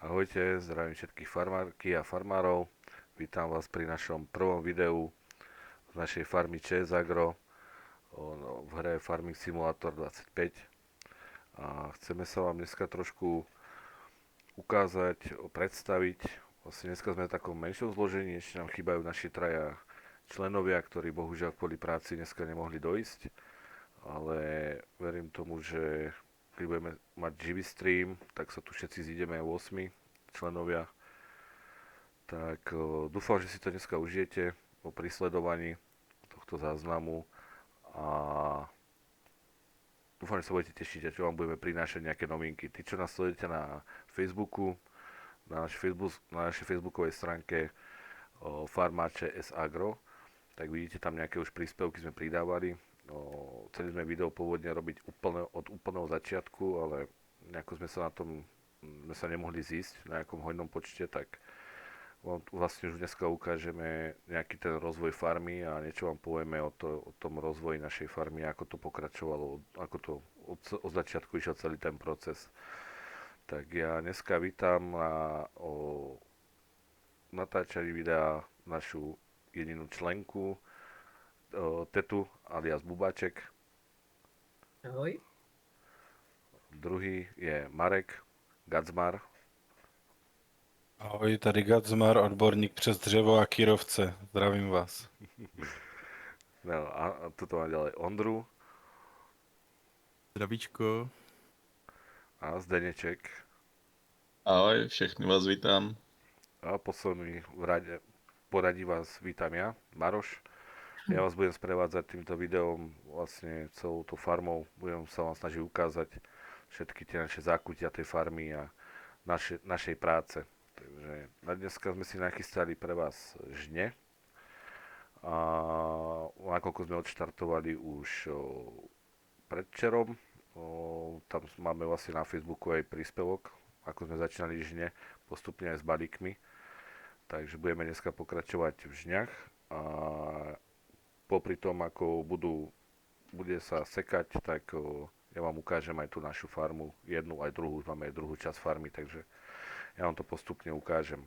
Ahojte, zdravím všetkých farmárky a farmárov. Vítam vás pri našom prvom videu z našej farmy ČS Agro v hre Farming Simulator 25. A chceme sa vám dneska trošku ukázať, predstaviť. Vlastne dneska sme v takom menšom zložení, ešte nám chýbajú naši traja členovia, ktorí bohužiaľ kvôli práci dneska nemohli dojsť. Ale verím tomu, že keď budeme mať živý stream, tak sa tu všetci zídeme 8 členovia. Tak dúfam, že si to dneska užijete po prisledovaní tohto záznamu a dúfam, že sa budete tešiť a čo vám budeme prinášať nejaké novinky. Tí, čo nás sledujete na Facebooku, na našej facebookovej stránke Farmáče S Agro, tak vidíte tam nejaké už príspevky sme pridávali. Chceli sme video pôvodne robiť od úplného začiatku, ale nejako sme sa nemohli zísť na nejakom hojnom počte, tak vlastne už dneska ukážeme nejaký ten rozvoj farmy a niečo vám povieme o tom rozvoji našej farmy, ako to pokračovalo, ako to od začiatku išiel celý ten proces. Tak ja dneska vítam o natáčaní videa našu jedinú členku, Tetu alias Bubáček. Ahoj. Druhý je Marek Gadzmar. Ahoj, tady Gadzmar, odborník přes dřevo a kýrovce. Zdravím vás. No, a tuto mám ďalej Ondru Zdravíčko. a Zdeneček. Ahoj, všechny vás vítám. A posledný poradí vás vítam ja, Maroš. Ja vás budem sprevádzať týmto videom vlastne celou tou farmou. Budem sa vám snažiť ukázať všetky tie naše zákutia tej farmy a našej práce. Takže na dneska sme si nachystali pre vás žne. A nakoľko sme odštartovali už predvčerom, tam máme vlastne na Facebooku aj príspevok, ako sme začínali žne, postupne aj s balíkmi. Takže budeme dneska pokračovať v žňach a popri tom, ako bude sa sekať, tak ja vám ukážem aj tú našu farmu, jednu aj druhú, máme aj druhú časť farmy, takže ja vám to postupne ukážem.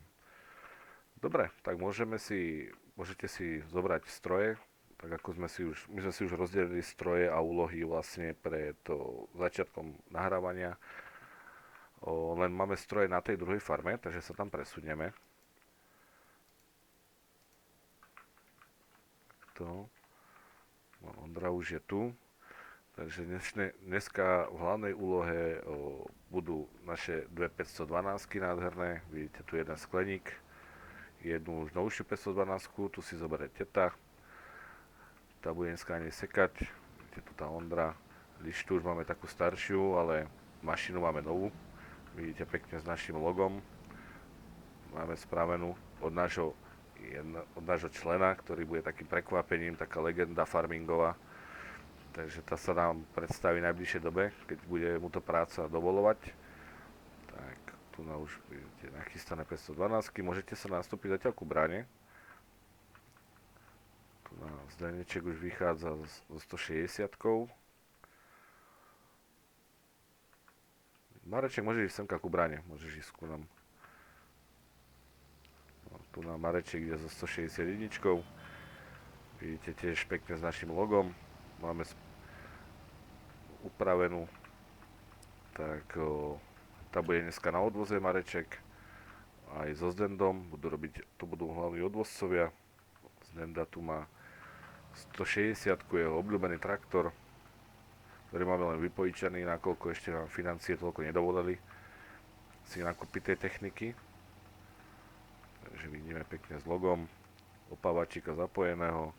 Dobre, tak môžete si zobrať stroje, tak ako my sme si už rozdelili stroje a úlohy vlastne pre to začiatkom nahrávania. Len máme stroje na tej druhej farme, takže sa tam presunieme. To. No, Ondra už je tu. Takže dneska v hlavnej úlohe budú naše dve 512 nádherné. Vidíte tu jeden skleník, jednu už novšiu 512, tu si zoberie teta. Tá bude dneska nej sekať. Vidíte tu tá Ondra. Lištu už máme takú staršiu, ale mašinu máme novú. Vidíte pekne s našim logom. Máme spravenú od nášho člena, ktorý bude takým prekvapením, taká legenda farmingová. Takže tá sa nám predstaví v najbližšej dobe, keď bude mu to práca dovolovať. Tak, tu na už vidíte nachystané 512. Môžete sa nastúpiť zatiaľ ku bráne. Tu na Zdeneček už vychádza so 160. Mareček, môžeš ísť semka ku bráne, môžeš ísť ku nám. Tu na Mareček ide so 161. Vidíte tiež pekne s našim logom. Máme upravenú. Tak tá bude dneska na odvoze Mareček. Aj so Zdendom. To budú hlavní odvozcovia. Zdenda tu má 160, jeho obľúbený traktor, ktorý máme len vypojičený, nakoľko ešte nám financie toľko nedovolili si nakúpiť tej techniky. Takže vidíme pekne s logom opávačíka zapojeného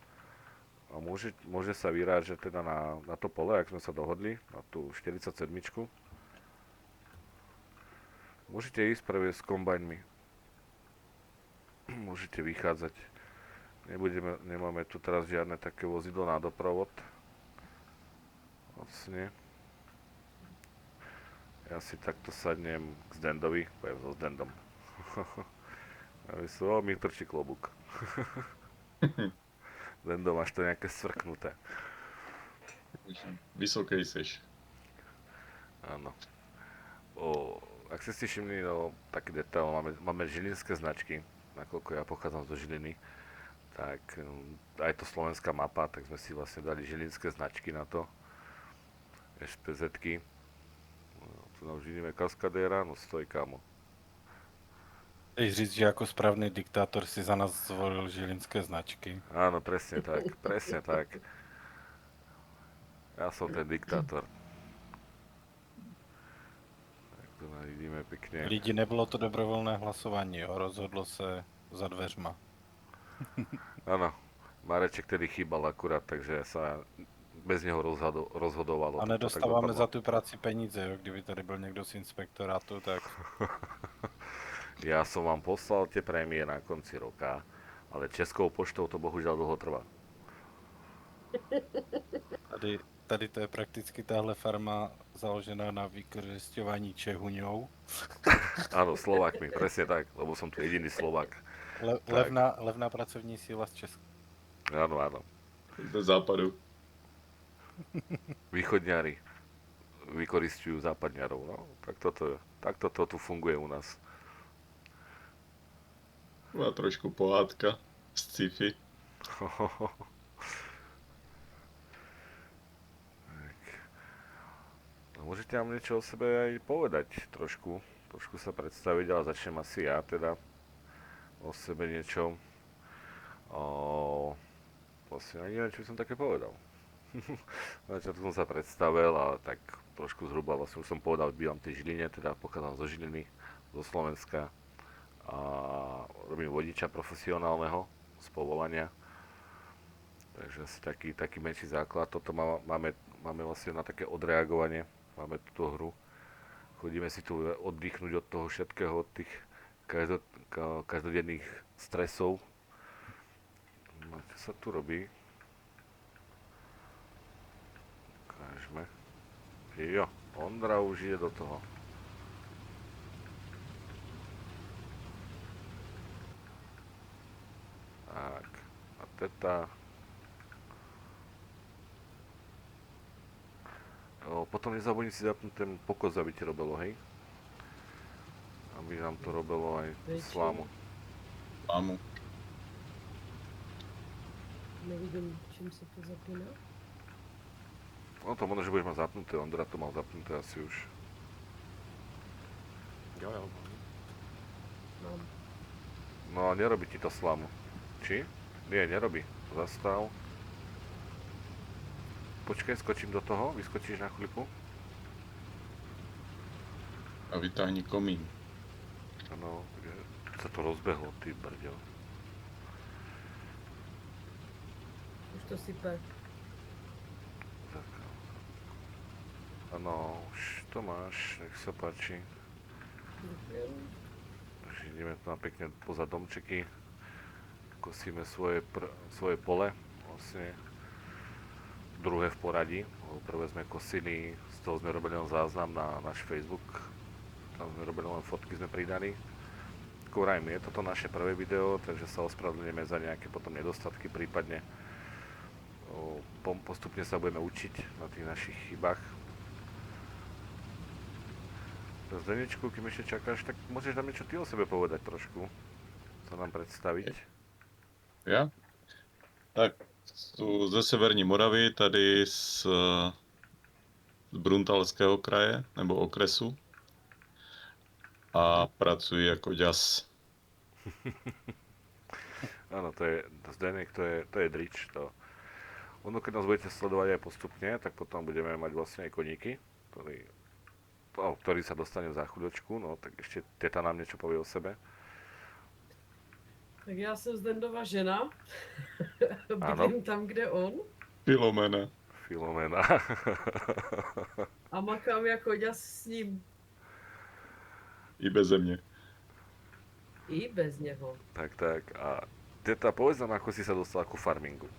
a môže sa vyrážať teda na to pole, ak sme sa dohodli, na tú 47. Môžete ísť prvé s kombajnmi. Môžete vychádzať. Nemáme tu teraz žiadne také vozidlo na doprovod. Vlastne. Ja si takto sadnem k Zdendovi, poviem so Zdendom. Mi trčí klobúk. Lendo, máš to nejaké svrknuté. Vysokej seš. Áno. ak ste si všimli, no, taký detail, máme žilinské značky, nakoľko ja pochádzam zo Žiliny, tak aj to slovenská mapa, tak sme si vlastne dali žilinské značky na to, SPZ-ky. Tu nám Žiline Kaskadéra, no stoj kámo. Chceš říct, že jako správný diktátor si za nás zvolil žilinské značky. Áno, presne tak, presne tak. Ja som ten diktátor. Tak tu vidíme pekne. Lidi, nebylo to dobrovolné hlasování, jo? Rozhodlo se za dveřma. Áno, Mareček tedy chýbal akurát, takže sa bez neho rozhodovalo. A Tak to tak nedostáváme dopadlo. za tu práci peníze, jo? Kdyby tady byl někdo z inspektorátu, tak Ja som vám poslal tie prémie na konci roka, ale Českou poštou to bohužiaľ dlho trvá. tady to je prakticky tahle farma založená na vykořisťování Čehuňou. Áno, Slovákmi, presne tak, lebo som tu jediný Slovák. Tak. Levná pracovní síla z Česka. Áno, áno. Do západu. Východňári vykoristujú západňarov, no. Tak toto tu funguje u nás. Má trošku pohádka z sci-fi. No, môžete nám niečo o sebe aj povedať trošku sa predstaviť, ale začnem asi ja teda o sebe niečo. Vlastne ani neviem, čo by som také povedal. Na začiatku som sa predstavil a tak trošku zhruba vlastne už som povedal, bývam v tej Žiline, teda pochádzam zo Žiliny, zo Slovenska a robím vodiča profesionálneho z povolania. Takže asi taký menší základ. Toto máme vlastne na také odreagovanie. Máme túto hru. Chodíme si tu oddychnúť od toho všetkého, od tých každodenných stresov. No, čo sa tu robí? Ukážme. Jo, Ondra už ide do toho. Tak, a teta. Potom nezabudni si zapnúť ten pokos, aby ti robilo, hej? Aby nám to robilo aj slámu. Mámu. Nevidím, čím se to zapíná. No to možno, že budeš mať zapnuté, Ondra to mal zapnuté asi už. Jo. Mám. No a nerobí ti to slámu. Či? Nie, nerobí. Zastav. Počkaj, skočím do toho, vyskočíš na chvíľku. A vytáhni komín. Áno, sa to rozbehlo, ty brďo. Už to sype. Tak. Áno, už to máš, nech sa páči. Ďakujem. Takže ideme tu na pekne poza domčeky. Kosíme svoje pole, vlastne druhé v poradí. Prvé sme kosili, z toho sme robili len záznam na náš Facebook. Tam sme robili len fotky, sme pridali. Vrajme, je toto naše prvé video, takže sa ospravedlňujeme za nejaké potom nedostatky, prípadne postupne sa budeme učiť na tých našich chybách. Zdenečku, kým ešte čakáš, tak môžeš nám niečo ty o sebe povedať trošku, sa nám predstaviť. Já? Tak, jsou ze severní Moravy, tady z Bruntalského kraje, nebo okresu. A pracuji jako ďas. Áno, to je Zdenek, to je drič. Ono, keď nás budete sledovať aj postupne, tak potom budeme mať vlastne aj koníky, ktorý sa dostane za chvíľočku, no tak ešte teta nám niečo povie o sebe. Tak já jsem Zdendova žena. Ano. Bydlím tam, kde on. Filomena. Filomena. A makám jako ďas s ním. I beze mě. I bez něho. Tak. A teta, povedz nám, ako si sa dostala ku farmingu.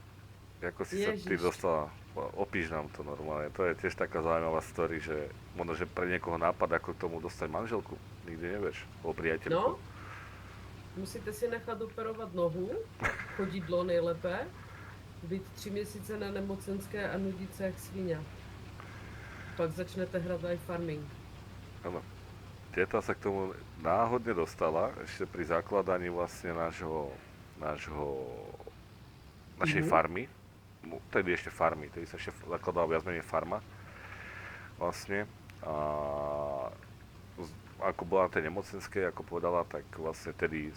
Ako si sa ty Ježiš. dostala? Opíš nám to normálne. To je tiež taká zaujímavá story, že možno, že pre niekoho nápad, ako k tomu dostať manželku. Nikdy nevieš. O priateľku. No, musíte si nechat operovat nohu, chodidlo nejlépe, být 3 měsíce na nemocenské a nudit se jak svíňa. Pak začnete hrát live farming. Áno. teta sa k tomu náhodne dostala ešte pri zakladaní vlastne našej farmy. Tedy ešte farmy, tedy sa ešte zakladala viac menej farma. Vlastne. A ako bola na tej nemocenskej, ako povedala, tak vlastne tedy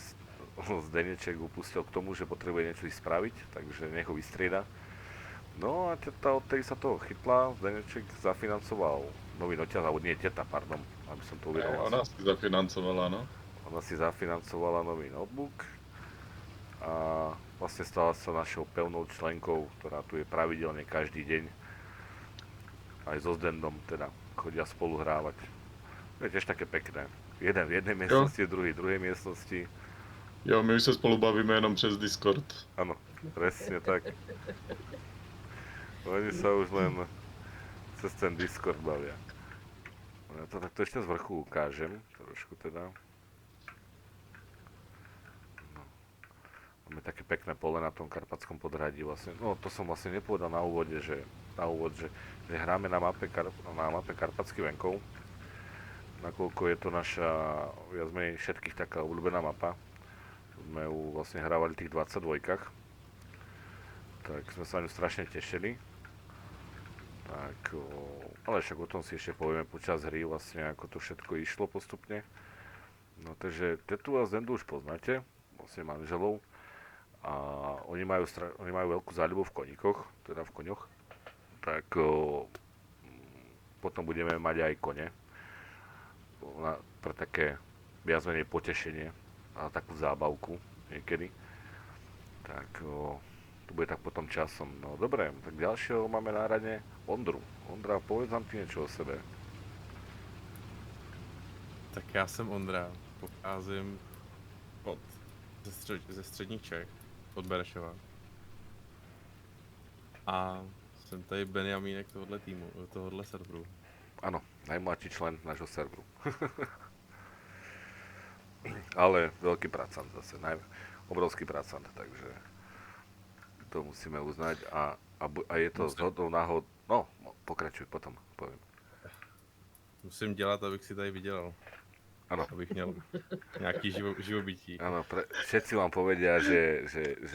Zdeneček upustil k tomu, že potrebuje niečo spraviť, takže nech ho vystrieda. No a teta odtedy sa toho chytla, Zdeneček zafinancoval nový noťaz, alebo nie teta, pardon, aby som to uvedol. Ona si zafinancovala, no. Ona si zafinancovala nový notebook a vlastne stala sa našou pevnou členkou, ktorá tu je pravidelne každý deň. Aj so Zdendom teda chodia spolu hrávať. To je tiež také pekné. Jeden v jednej miestnosti, druhý v druhej miestnosti. Jo, my už se spolu bavíme jenom přes Discord. Áno, presne tak. Oni sa už len cez ten Discord bavia. Ja to takto ešte z vrchu ukážem, trošku teda. No. Máme také pekné pole na tom Karpatskom podhradí vlastne. No to som vlastne nepovedal na úvod, že hráme na mape Karpatský venkov. Nakoľko je to naša viac menej všetkých taká obľúbená mapa. Sme ju vlastne hrávali v tých 22-kách. Tak sme sa na ňu strašne tešili. Tak, ale však o tom si ešte povieme počas hry vlastne, ako to všetko išlo postupne. No takže tetu a Zdendu už poznáte, vlastne manželov. A oni majú veľkú záľubu v koníkoch, teda v koňoch. Tak potom budeme mať aj kone. Pre také viac menej potešenie a takú zábavku niekedy. Tak to bude tak potom časom. No dobre, tak ďalšieho máme na rade Ondru. Ondra, povedz nám ty niečo o sebe. Tak já jsem Ondra, pocházím ze středních Čech, od Benešova. A jsem tady Benjamínek tohohle týmu, tohohle serveru. Áno, najmladší člen nášho serveru. Ale veľký pracant zase, obrovský pracant, takže to musíme uznať a je to zhodou náhod... No, pokračuj, potom poviem. Musím dělat, abych si tady vydělal. Ano. Abych měl nějaký živobytí. Áno, všetci vám povedia, že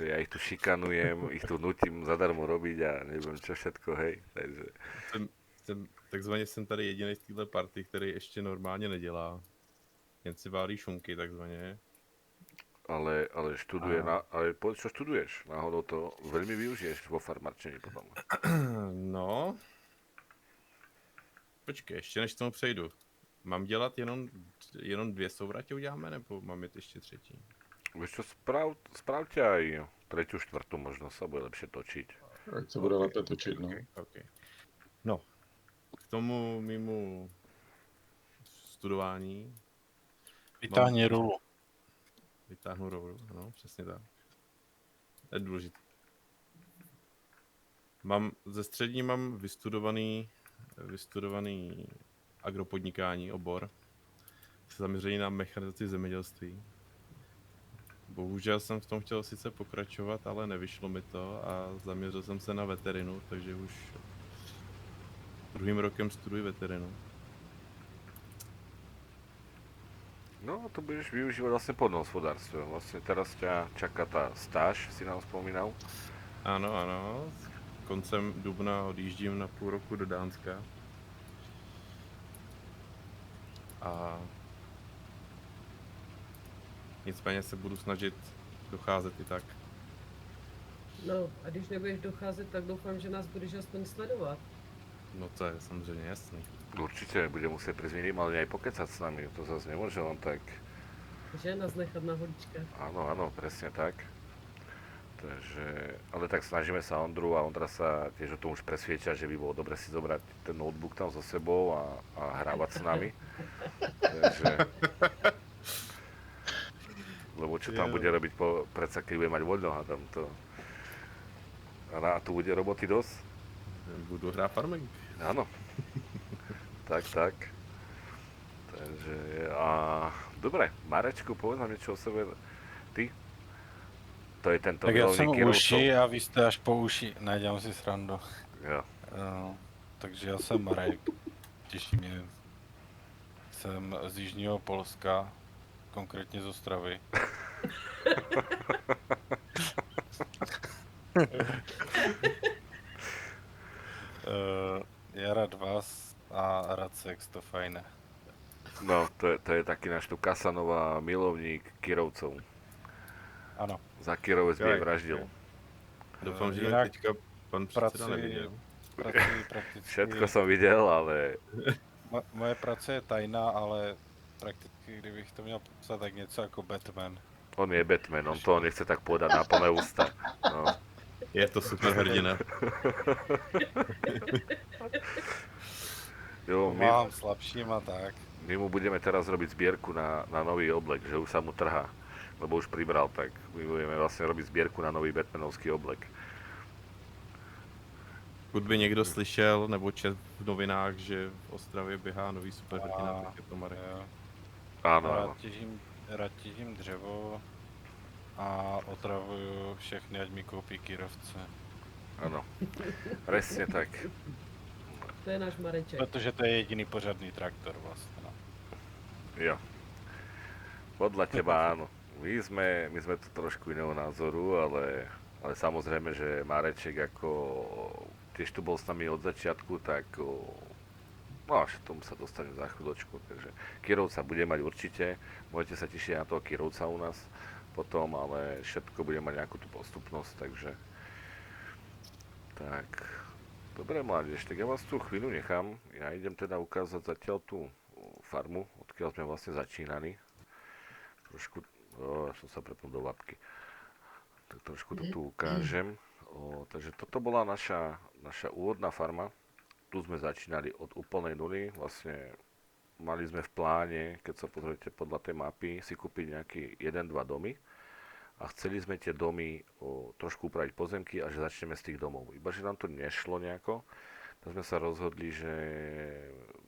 ja ich tu šikanujem, ich tu nutím zadarmo robiť a neviem čo všetko, hej. Takže... Takzvaně jsem tady jediný z téhle party, který ještě normálně nedělá. Jen si válí šunky, takzvaně. Ale študuje, ale povedz, čo študuješ? Náhodou to veľmi využiješ vo farmarčení potom. No. Počkej, ještě než k tomu přejdu. Mám dělat jenom 2 souvratě uděláme, nebo mám jít ještě třetí? Vieš čo, spravte aj tretiu, štvrtú, možno sa bude lepšie točiť. Ať se bude lépe točit, no. Okay. No, k tomu mému studování. Vytáhni rulu. Vytáhnu rolu, ano, přesně tak. To je důležité. Ze střední mám vystudovaný agropodnikání obor, se zaměřený na mechanizaci zemědělství. Bohužel jsem v tom chtěl sice pokračovat, ale nevyšlo mi to a zaměřil jsem se na veterinu, takže už 2. rokem studuji veterinu. No, to budeš využívať vlastne poľnohospodárstvo. Vlastne teraz ťa čaká tá stáž, si nám spomínal. Ano, ano. Koncem dubna odjíždím na půl roku do Dánska. A nicméně se budu snažit docházet i tak. No, a když nebudeš docházet, tak doufám, že nás budeš aspoň sledovat. No to je samozřejmě jasný. Určite bude musieť prísť minimálne aj pokecať s nami, to zase nemôže len tak. Že nás nechat na holičkách. Áno, presne tak. Takže, ale tak snažíme sa Ondru a Ondra sa tiež o tom už presvieča, že by bolo dobre si zobrať ten notebook tam so sebou a hrávať s nami. Takže... Lebo čo tam bude robiť, predsa keď bude mať voľno, hádam to... A tu bude roboty dosť. Budu hrát farming. Áno. Tak. Takže, dobre, Marečku, povedz nám niečo o sebe. Ty? To je tento Tak já jsem milovník uši a vy jste až po uši. Ne, dělám si srandu. Jo. Takže já jsem Marek. Těší mě Jsem z jižního Polska, konkrétně z Ostravy. Ja rád vás a rád sex, to fajné. No, to je taký náš tu Kasanova milovník Kirovcov. Ano, Za Kirovec by je Jo, vraždil. Doufám, že jinak teďka pan předseda neviděl. pracuji prakticky... Všetko som videl, ale Moje práce je tajná, ale prakticky, kdybych to měl popsat, tak něco jako Batman. on je Batman, on to nechce tak povedať na plné ústa. No. Je to super hrdina. Jo, Pomáhám slabším a tak. my mu budeme teraz robiť zbierku na nový oblek, že už sa mu trhá, lebo už pribral, tak my budeme vlastne robiť zbierku na nový Batmanovský oblek. Pokud by někdo slyšel nebo čet v novinách, že v Ostravě běhá nový superhrdina, tak je to Marek. Jo. Áno, áno. Rád těžím dřevo a otravuju všechny, ať mi koupí Kirovce. Áno. Presne tak. To je náš Mareček. Protože to je jediný pořadný traktor vlastně. No. Jo. Podľa teba áno. My sme tu trošku iného názoru, ale samozrejme, že Mareček ako tiež tu bol s nami od začiatku, tak no až k tomu sa dostanem za chvíľočku. Takže Kirovca bude mať určite, môžete sa tešiť na toho Kirovca u nás potom, ale všetko bude mať nejakú tú postupnosť, takže tak. Dobre, mládež, tak ja vás tu chvíľu nechám. Ja idem teda ukázať zatiaľ tú farmu, odkiaľ sme vlastne začínali. Trošku, som sa prepnul do lapky. Tak trošku to tu ukážem. Takže toto bola naša úvodná farma. Tu sme začínali od úplnej nuly. Vlastne mali sme v pláne, keď sa pozriete podľa tej mapy, si kúpiť nejaký 1-2 domy. A chceli sme tie domy trošku upraviť pozemky a že začneme z tých domov. Iba, že nám to nešlo nejako, tak sme sa rozhodli, že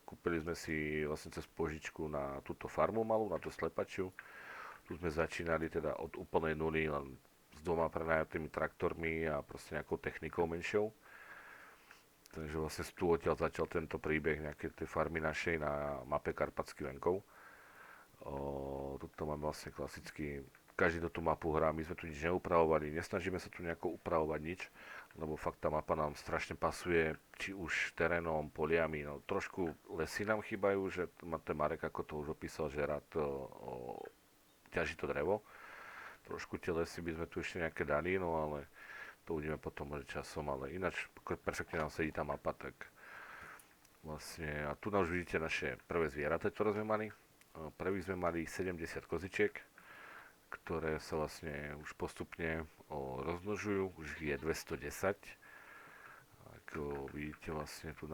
kúpili sme si vlastne cez požičku na túto farmu malú, na tú slepačiu. Tu sme začínali teda od úplnej nuly, len s dvoma prenajatými traktormi a proste nejakou technikou menšou. Takže vlastne tu odtiaľ začal tento príbeh nejakej tej farmy našej na mape Karpatských venkov. Tuto máme vlastne klasicky, každý do tú mapu hrá, my sme tu nič neupravovali, nesnažíme sa tu nejako upravovať nič, lebo fakt tá mapa nám strašne pasuje, či už terénom, poliami, no trošku lesy nám chýbajú, že ten Marek, ako to už opísal, že rád ťaží to drevo. Trošku tie lesy by sme tu ešte nejaké dali, no ale to uvidíme potom možno časom, ale ináč perfektne nám sedí tá mapa, tak vlastne, a tu už vidíte naše prvé zvieratá, ktoré sme mali. Prvých sme mali 70 kozičiek, ktoré sa vlastne už postupne rozmnožujú, už je 210. Ako vidíte vlastne tu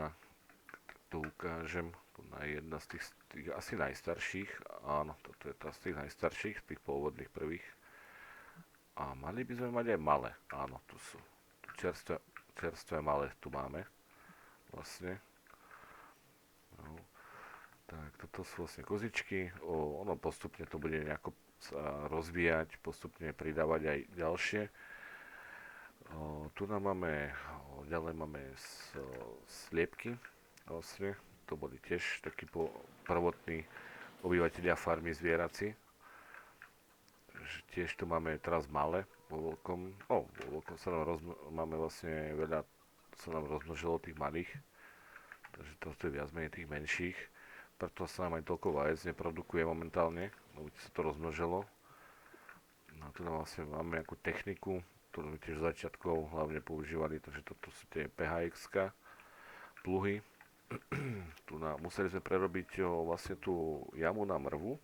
to ukážem, tu na jedna z tých asi najstarších, áno, toto je tá z tých najstarších, z tých pôvodných prvých. A mali by sme mať aj malé, áno, tu sú čerstvé malé, tu máme vlastne. No. Tak toto sú vlastne kozičky, ono postupne to bude nejako sa rozvíjať, postupne pridávať aj ďalšie. Tu nám máme, ďalej máme sliepky, vlastne, to boli tiež takí prvotní obyvateľia farmy zvieraci. Tiež tu máme teraz malé, vo veľkom sa nám máme vlastne veľa, sa nám rozmnožilo tých malých, takže to je viac menej tých menších, preto sa nám aj toľko vajec neprodukuje momentálne, lebo sa to rozmnožilo. No tu nám vlastne máme nejakú techniku, ktorú sme tiež z začiatkov hlavne používali, takže toto sú tie PHX-ka pluhy. Museli sme prerobiť vlastne tú jamu na mrvu,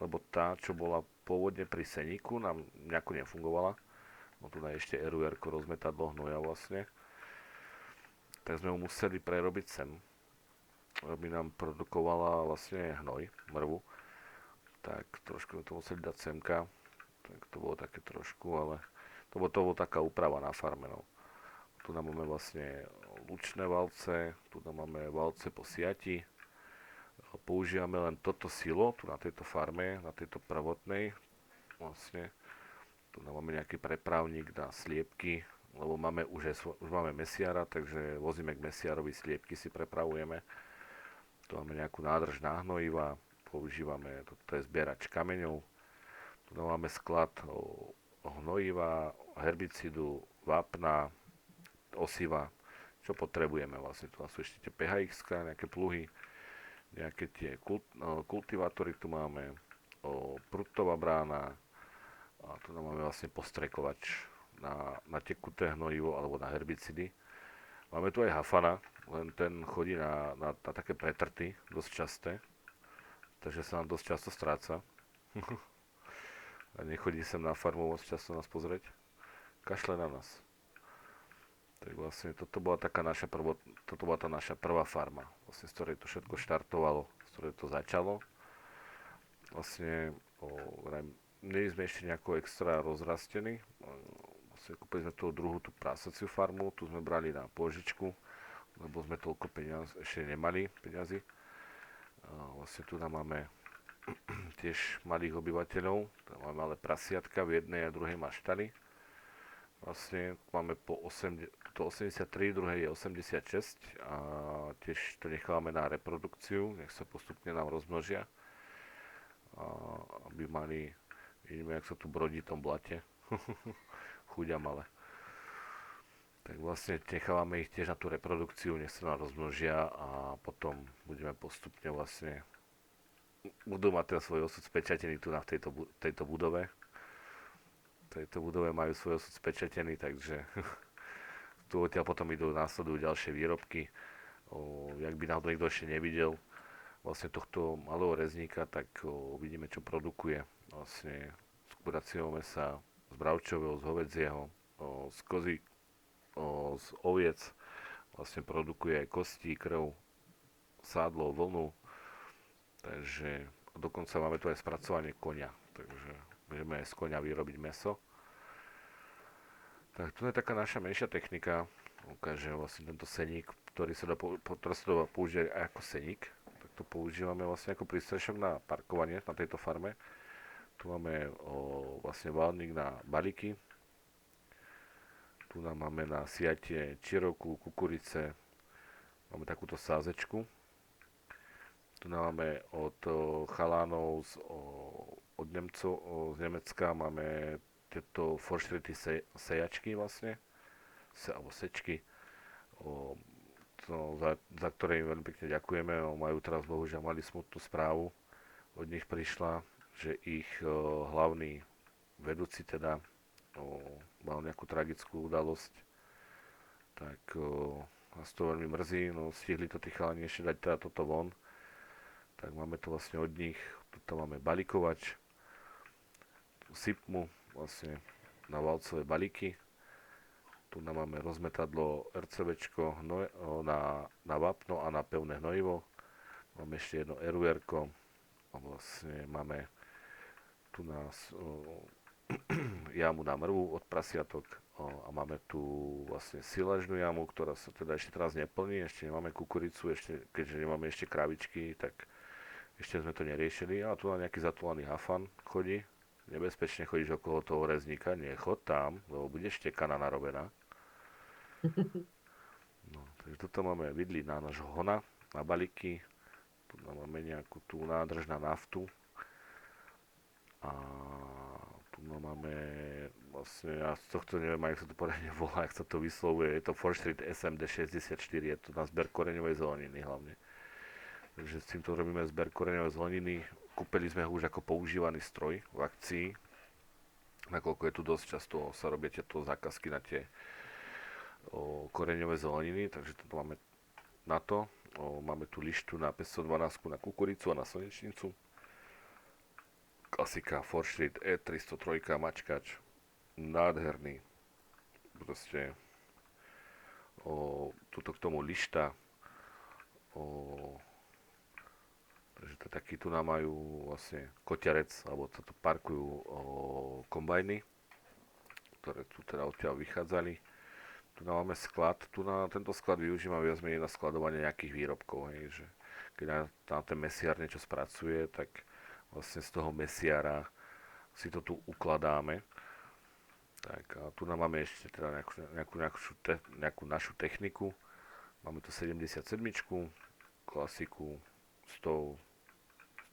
lebo tá, čo bola pôvodne pri seníku, nám nejako nefungovala. No tu je ešte RUR rozmetadlo hnoja vlastne. Tak sme ho museli prerobiť sem, aby nám produkovala vlastne hnoj, mrvu. Tak trošku sme to museli dať semka. Tak to bolo také trošku, ale to bolo taká úprava na farme. No. Tu nám máme vlastne lučné valce, tu nám máme valce po siati. Používame len toto silo tu na tejto farme, na tejto prvotnej vlastne. Tu máme nejaký prepravník na sliepky, lebo už máme mesiara, takže vozíme k mesiarovi sliepky, si prepravujeme. Tu máme nejakú nádrž na hnojiva, používame, toto je zbierač kameňov, tu máme sklad hnojiva, herbicidu, vápna, osiva, čo potrebujeme vlastne. Tu sú ešte tie PHX, nejaké pluhy, nejaké tie kultivátory tu máme, prutová brána a tu máme vlastne postrekovač na tekuté hnojivo alebo na herbicidy. Máme tu aj hafana, len ten chodí na také pretrty, dosť časté, takže sa nám dosť často stráca. A nechodí sem na farmu moc často nás pozrieť. Kašle na nás. Tak vlastne toto bola tá naša prvá farma, vlastne z ktorej to všetko štartovalo, z ktorej to začalo. Vlastne nie sme ešte nejako extra rozrastení. Vlastne kúpili sme tú druhú, tú prasaciu farmu, tu sme brali na pôžičku, lebo sme toľko ešte nemali peňazí. Vlastne tu máme tiež malých obyvateľov, tam máme malé prasiatka, v jednej a druhej maštali. Vlastne máme po 83, druhej je 86 a tiež to nechávame na reprodukciu, nech sa postupne nám rozmnožia, aby mali, vidíme, jak sa tu brodí v tom blate. Chuďa malé. Tak vlastne nechávame ich tiež na tú reprodukciu, nech sa nám rozmnožia a potom budeme postupne vlastne budú mať ten svoj osud spečatený tu v tejto budove. V tejto budove majú svoj osud spečatený, takže tu odtiaľ potom následujú ďalšie výrobky. Jak by náhodou niekto ešte nevidel vlastne tohto malého rezníka, tak vidíme, čo produkuje. Vlastne z kuracieho mesa, z bravčového, z hovedzieho, z kozy, z oviec, vlastne produkuje aj kosti, krv, sádlo, vlnu, takže dokonca máme tu aj spracovanie koňa, takže môžeme aj z koňa vyrobiť mäso. Tak tu je taká naša menšia technika, ukáže vlastne tento seník, ktorý sa dá použiť aj ako seník, tak to používame vlastne ako prístrešok na parkovanie na tejto farme. Tu máme vlastne válnik na balíky. Tu máme na siatie čirovku, kukurice. Máme takúto sázečku. Tu máme od chalánov od Nemcov, z Nemecka máme tieto forštrity sejačky vlastne. Alebo sečky. Za ktoré im veľmi pekne ďakujeme. Majú teraz bohužiaľ mali smutnú správu. Od nich prišla, že ich hlavný vedúci teda mal nejakú tragickú udalosť, tak nás to veľmi mrzí, no stihli to tí chalani ešte dať teda toto von, tak máme to vlastne od nich, tu máme balíkovač, sypmu vlastne na valcové balíky, tu máme rozmetadlo RCVčko na vápno a na pevné hnojivo, máme ešte jedno RUR-ko, a vlastne máme tu jamu na mrvu od prasiatok a máme tu vlastne silažnú jamu, ktorá sa teda ešte teraz neplní, ešte nemáme kukuricu, keďže nemáme ešte kravičky, tak ešte sme to neriešili, ale tu na nejaký zatulaný hafan chodí, nebezpečne chodíš okolo toho rezníka, nechod tam, lebo bude štekaná narobená. No, takže toto máme vidli na nášho hona, na balíky, tu máme nejakú tú nádrž na naftu a tu máme vlastne, ja z tohto neviem, jak sa to poriadne volá, jak sa to vyslovuje, je to Forstrit SMD 64, je to na zber koreňovej zeleniny hlavne. Takže s týmto robíme zber koreňovej zeleniny, kúpili sme ho už ako používaný stroj v akcii, nakoľko je tu dosť často sa robia tieto zákazky na tie koreňové zeleniny, takže toto máme na to. Máme tu lištu na 512 na kukuricu a na slnečnicu. Klasika Forstrit E303 mačkač. Nádherný. Proste tuto k tomu lišta. Takže to je taký, tu nám majú vlastne koťarec, alebo sa tu parkujú kombajny, ktoré tu teda odtiaľ vychádzali. Tu máme sklad, tento sklad využívame viac menej na skladovanie nejakých výrobkov, hej, že keď na ten mesiar niečo spracuje, tak vlastne z toho mesiara si to tu ukladáme. Tak a tu máme ešte teda nejakú našu techniku. Máme tu 77, klasiku,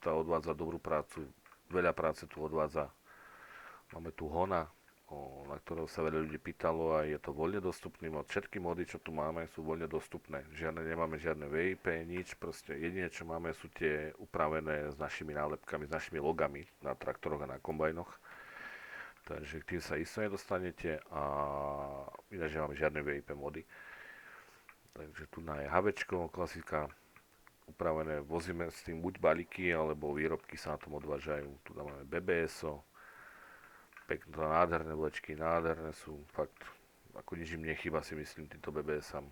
tá odvádza dobrú prácu, veľa práce tu odvádza. Máme tu Hona, na ktorého sa veľa ľudí pýtalo a je to voľne dostupný mod. Všetky mody, čo tu máme, sú voľne dostupné. Nemáme žiadne VIP, nič, proste jediné, čo máme, sú tie upravené s našimi nálepkami, s našimi logami na traktoroch a na kombajnoch. Takže k tým sa isto nedostanete a ináč nemáme žiadne VIP mody. Takže tu je HVčko, klasika, upravené, vozíme s tým buď balíky, alebo výrobky sa na tom odvážajú. Tu máme BBSO, pekné, nádherné vlečky, nádherné sú, fakt, ako nič im nechýba, si myslím, týmto BBSam.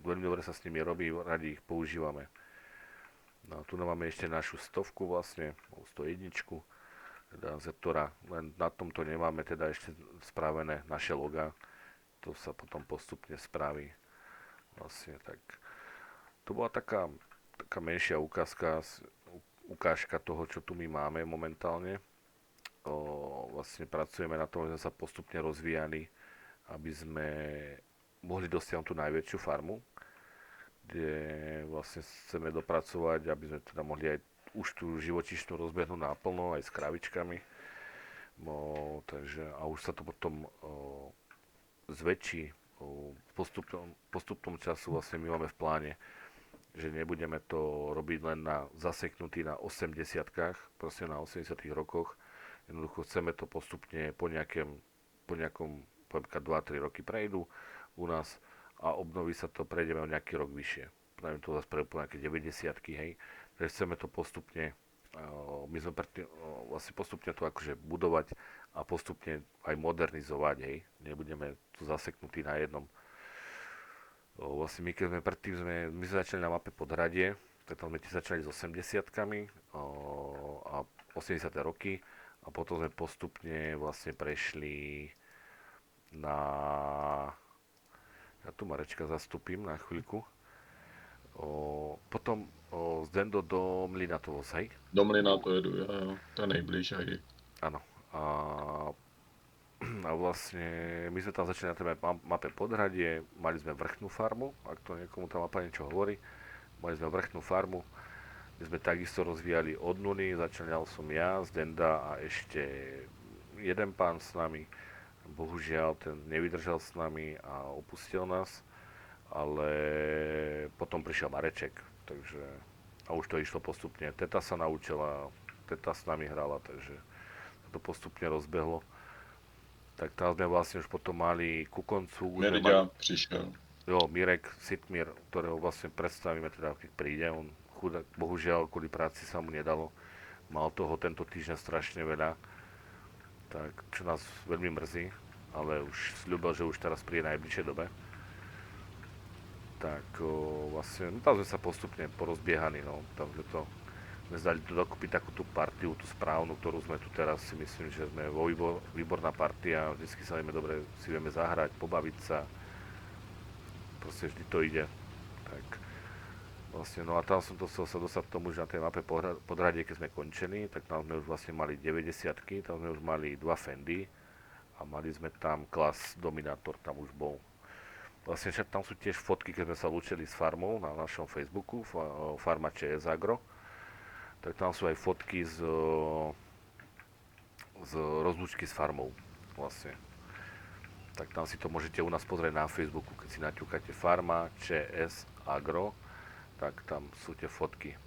Veľmi dobre sa s nimi robí, radi ich používame. No a tu máme ešte našu 100 vlastne, 101, teda Zeptora, len na tomto nemáme teda ešte spravené naše logá, to sa potom postupne spraví. Vlastne tak. To bola taká menšia ukážka toho, čo tu my máme momentálne. Vlastne pracujeme na tom, že sme sa postupne rozvíjali, aby sme mohli dosiahnuť tú najväčšiu farmu, kde vlastne chceme dopracovať, aby sme teda mohli aj už tú živočíšnu rozbehnúť naplno, aj s kravičkami. Takže, a už sa to potom zväčší postupnom času. Vlastne my máme v pláne, že nebudeme to robiť len zaseknutý na 80-kách, proste na 80 rokoch. Jednoducho chceme to postupne po nejakom 2-3 roky prejdú u nás a obnoví sa to, prejdeme o nejaký rok vyššie. Pravím to zase po nejaké 90-ky, hej. Takže chceme to postupne, my sme vlastne postupne to akože budovať a postupne aj modernizovať, hej. Nebudeme tu zaseknutí na jednom. Vlastne my keď sme predtým my sme začali na mape Podhradie, tak tam sme začali s 80-kami a 80. roky a potom sme postupne vlastne prešli na... Ja tu Marečka zastúpim na chvíľku. Potom z Dendo do Mlyna to voz, hej? Do Mlyna to jedu, jo, to je nejblíž aj. Áno. A vlastne my sme tam začali na tej mape Podhradie, mali sme vrchnú farmu, ak to niekomu tá mapa niečo hovorí. Mali sme vrchnú farmu, my sme takisto rozvíjali od nuly, začal som ja z Denda a ešte jeden pán s nami. Bohužiaľ, ten nevydržal s nami a opustil nás, ale potom prišiel Mareček, takže a už to išlo postupne. Teta sa naučila, teta s nami hrala, takže to postupne rozbehlo. Tak tam sme vlastne už potom mali ku koncu... Mirďa prišiel. Jo, Mirek Sitmir, ktorého vlastne predstavíme, teda keď príde, on chudák, bohužiaľ kvôli práci sa mu nedalo. Mal toho tento týždeň strašne veľa, tak čo nás veľmi mrzí, ale už sľúbil, že už teraz príde v najbližšej dobe. Tak vlastne, no tam sme sa postupne porozbiehali, no, tam sme zdali tu dokúpiť takú tú partiu, tú správnu, ktorú sme tu teraz, si myslím, že sme výborná partia, vždycky sa dobre si vieme zahrať, pobaviť sa, proste vždy to ide, tak vlastne, no a tam som to chcel sa dostať k tomu, že na tej mape Podhradie, keď sme končili, tak tam sme už vlastne mali 90-ky, tam sme už mali 2 Fendy a mali sme tam klas Dominator, tam už bol. Vlastne však tam sú tiež fotky, keď sme sa lúčili s farmou na našom Facebooku, farma ČS Agro, tak tam sú aj fotky z rozlúčky s farmou, vlastne. Tak tam si to môžete u nás pozrieť na Facebooku, keď si naťukáte farma ČS Agro, tak tam sú tie fotky.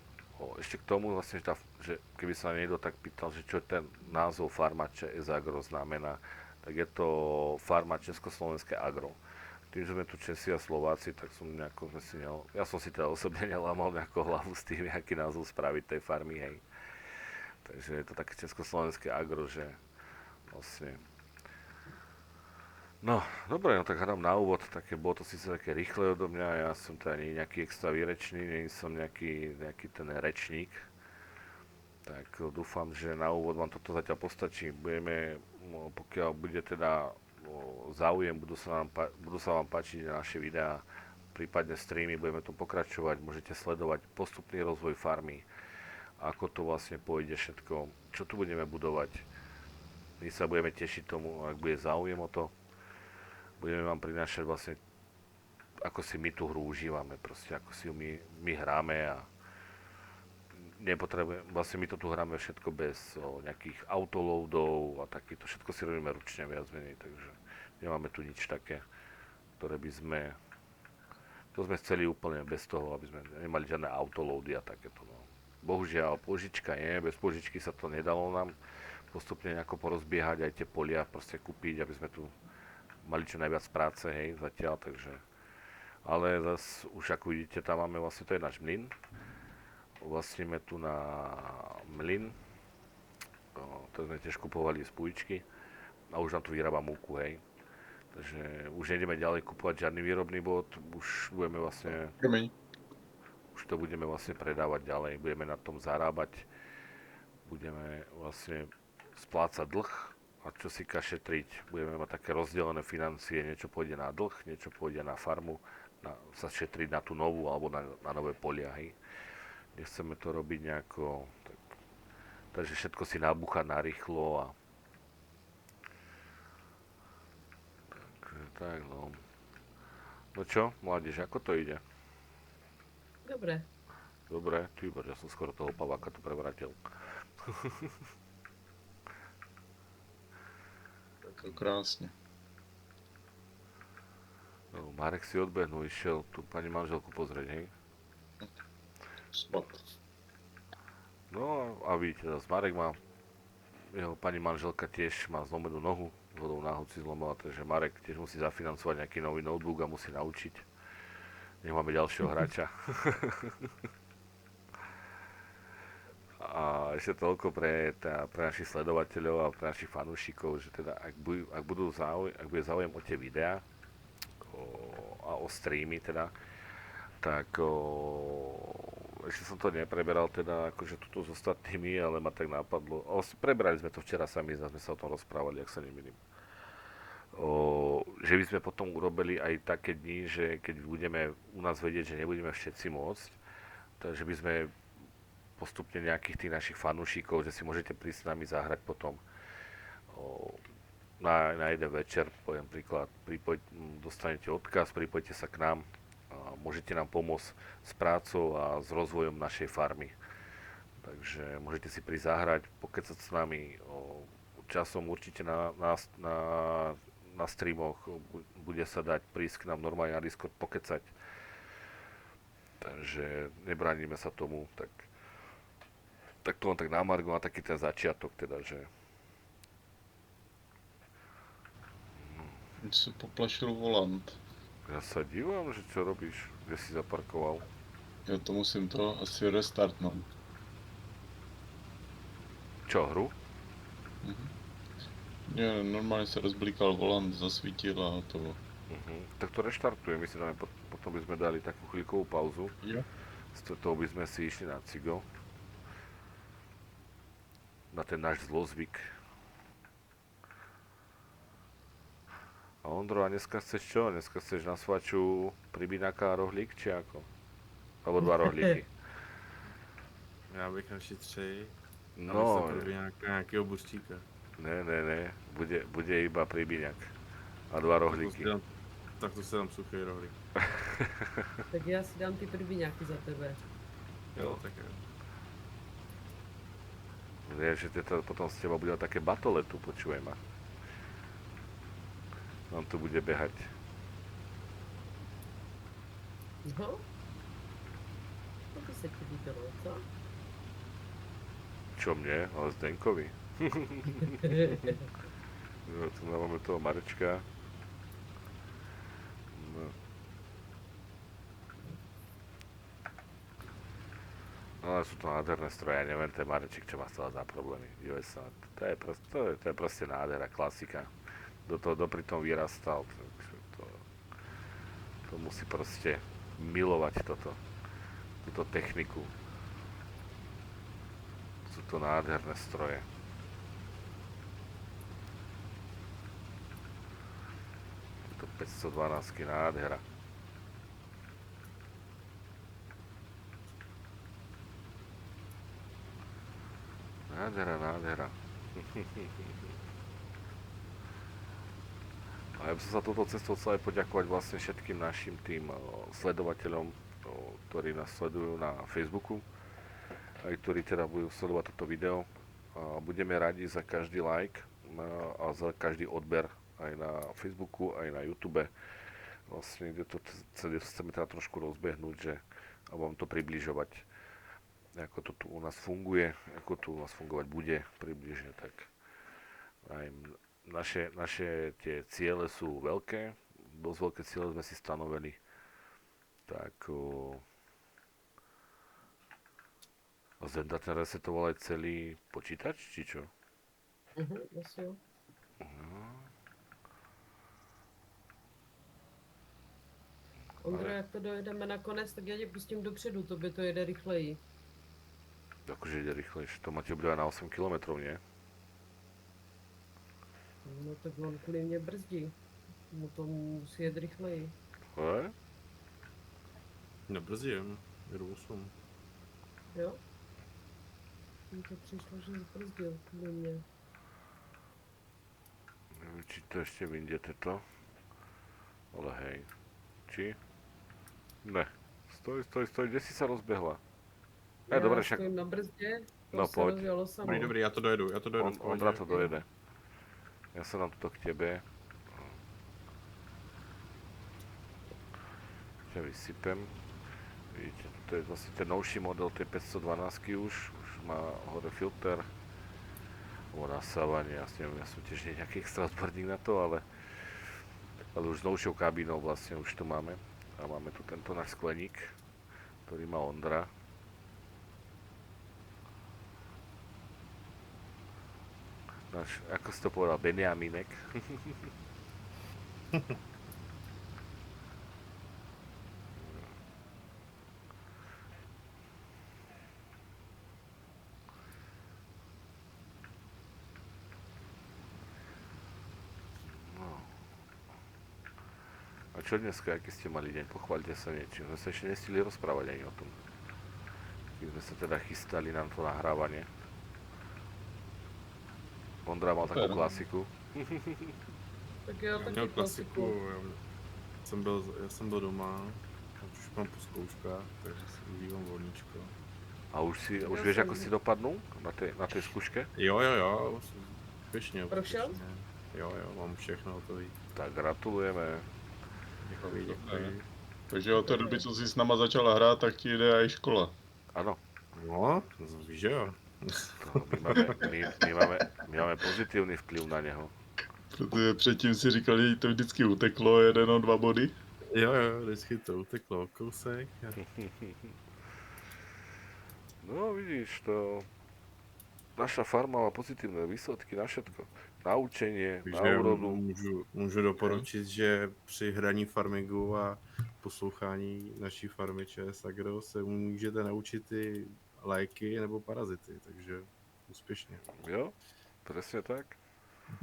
Ešte k tomu vlastne, že keby sa niekto tak pýtal, že čo ten názov farma ČS Agro znamená, tak je to farma Československé Agro. Tým, že sme tu Česi a Slováci, tak som nejako, ja som si teda osobne nelámal nejakú hlavu s tým, aký názov spraviť tej farmy, hej. Takže je to také Československé Agro, že vlastne... No, dobre, no tak hádam na úvod, bolo to síce také rýchle odo mňa, ja som teda nie nejaký extra výrečný, nie som nejaký ten rečník. Tak dúfam, že na úvod vám toto zatiaľ postačí. Pokiaľ bude teda záujem, budú sa vám páčiť naše videá, prípadne streamy, budeme tu pokračovať, môžete sledovať postupný rozvoj farmy, ako to vlastne pôjde všetko, čo tu budeme budovať. My sa budeme tešiť tomu, ak bude záujem o to. Budeme vám prinášať vlastne, ako si my tú hru užívame, proste ako si ju my hráme a nepotrebujeme, vlastne my to tu hráme všetko bez nejakých autoloadov a takéto, všetko si robíme ručne viac menej, takže nemáme tu nič také, ktoré by sme, to sme chceli úplne bez toho, aby sme nemali žiadne autoloady a takéto. No. Bohužiaľ, požička je, bez požičky sa to nedalo nám postupne nejako porozbiehať, aj tie polia proste kúpiť, aby sme tu mali čo najviac práce, hej, zatiaľ, takže, ale zase už ako vidíte, tam máme vlastne, to je náš mlyn, vlastníme tu na mlyn, to sme tiež kupovali z pújčky a už nám tu vyrába múku, hej. Takže už nejdeme ďalej kupovať žiadny výrobný bod, už budeme vlastne, Promiň. už to budeme vlastne predávať ďalej, budeme na tom zarábať, budeme vlastne splácať dlh a čo si šetriť, budeme mať také rozdelené financie, niečo pôjde na dlh, niečo pôjde na farmu, sa šetriť na tú novú alebo na nové polia, hej. Nechceme to robiť nejako, takže všetko si nabúchať narýchlo a tak no. No čo, mládež, ako to ide? Dobre. Dobre, ty ja som skoro toho paváka tu prevrátil. To krásne. No, Marek si odbehnul, išiel tu pani manželku pozrieť, hej? Spad. No a vidíte, zase Marek má, jeho pani manželka tiež má zlomenú nohu, zhodou náhod si zlomila, takže Marek tiež musí zafinancovať nejaký nový notebook a musí naučiť. Nech máme ďalšieho hráča. A ešte toľko pre našich sledovateľov a pre našich fanúšikov, že teda ak bude záujem o tie videá a o streamy teda, tak ešte som to nepreberal teda akože tuto s ostatnými, ale ma tak napadlo. Prebrali sme to včera sami, sme sa o tom rozprávali, ak sa nemýlim. Že by sme potom urobili aj také dni, že keď budeme u nás vedieť, že nebudeme všetci môcť, takže by sme postupne nejakých tých našich fanúšikov, že si môžete prísť s nami zahrať potom na jeden večer, poviem príklad, dostanete odkaz, pripojte sa k nám, a môžete nám pomôcť s prácou a s rozvojom našej farmy. Takže môžete si prísť zahrať, pokecať s nami, časom určite na streamoch bude sa dať prísť k nám normálne na Discord pokecať. Takže nebránime sa tomu, tak to len tak na margo, na taký ten začiatok teda, že Si poplašil volant. ja sa dívam, že čo robíš, kde si zaparkoval. Ja to musím to asi restartnout. Čo, hru? Nie, normálne sa rozblikal volant, zasvítil a hotovo. Tak to reštartujem, my si dáme, potom by sme dali takú chvíľkovú pauzu. Jo. Z toho by sme si išli na cigo. Na ten náš zlozvyk. A Ondro, a dneska chceš čo? Dneska chceš na svaču pribináka a rohlík, či ako? Alebo 2 rohlíky. Já bych naši 3. No, nějakého buřtíka. ne, bude iba pribiňak. A 2 rohlíky. Tak to si dám suchý rohlík. Tak já si dám ty prbiňáky za tebe. Jo, tak jo. Vieš, že to potom z teba bude také batole tu, počúvaj ma. On tu bude behať. No. To by se ti líbilo, co? Čo mne? Ale Zdenkovi. No, tu máme toho Marečka. No. No ale sú to nádherné stroje, ja neviem, ten Mareček, čo má stále za problémy. To je proste nádhera, klasika. Do toho dopri tom vyrastal. To musí proste milovať túto techniku. Sú to nádherné stroje. To 512 nádhera. Nádhera. A ja by som sa touto cestou chcel aj poďakovať vlastne všetkým našim tým sledovateľom, ktorí nás sledujú na Facebooku. aj ktorí teda budú sledovať toto video. A budeme radi za každý like a za každý odber aj na Facebooku, aj na YouTube. Vlastne, kde to celé chceme teda trošku rozbehnúť, že a vám to približovať, ako to tu u nás funguje, ako tu u nás fungovať bude približne, tak aj naše tie ciele sú veľké, dosť veľké ciele sme si stanovili, tak Zenda ten resetoval aj celý počítač, či čo? Asi jo. Ondra, jak to dojedeme nakonec, tak já tě pustím dopředu, tobě to jede rychleji. Akože ide rýchlejšie, to máte obdobia na 8 km, nie? No tak on kvůli mě brzdí. No to musí jet rychleji. Nebrzdím, jedu 8. Jo? Mně to přišlo, že brzdil kvůli mě. Neviem, či to ešte vyjde to. Ale hej. Či? Ne. Stoj, kde si sa rozbehla? Já Dobre, však stojím na brzdě, to No, se pojď. rozjelo samo. Dobrý, dobrý, já to dojedu v pohodě. Ondra to dojede. Ja sa dám tuto k tebe. Ťa vysypem. Vidíte, to je vlastne ten novší model, to je 512 už má hore filter. O nasávanie, ja neviem, ja som tiež nie nejaký extra odborník na to, ale už s novšou kabínou vlastne už to máme. A máme tu tento náš skleník, ktorý má Ondra. Náš, ako si to povedal, Benjamínek. No. A čo dneska, aký ste mali deň? Pochváľte sa niečím. Sme sa ešte nestihli rozprávať ani o tom. Keď sme sa teda chystali na to nahrávanie. Ondra mal takú Super. klasiku. Tak jo, Já taky měl klasiku, klasiku. já jsem byl doma, už mám po zkouškách, takže si užívám volníčko. A už Ja vieš, som- ako si dopadnú na tej skúške? Jo, úspěšně. Prošel? úspěšně. Jo, mám všechno hotový. Tak gratulujeme. Děkuji. Takže od té doby, co jsi s náma začala hrát, tak ti jde i škola. Áno, No, víš, že jo. my máme pozitívny vplyv na neho. Protože předtím si říkal, že jí to vždycky uteklo 1-2 body. Jo, vždycky to uteklo o kousek. No vidíš, to... Naša farma má pozitívne výsledky na všetko. Na učenie, na Takže úrodu. můžu doporučit, že při hraní farmingu a poslouchání naší farmy ČS Agro se můžete naučit i lajky nebo parazity, takže úspěšně. Jo, presne tak.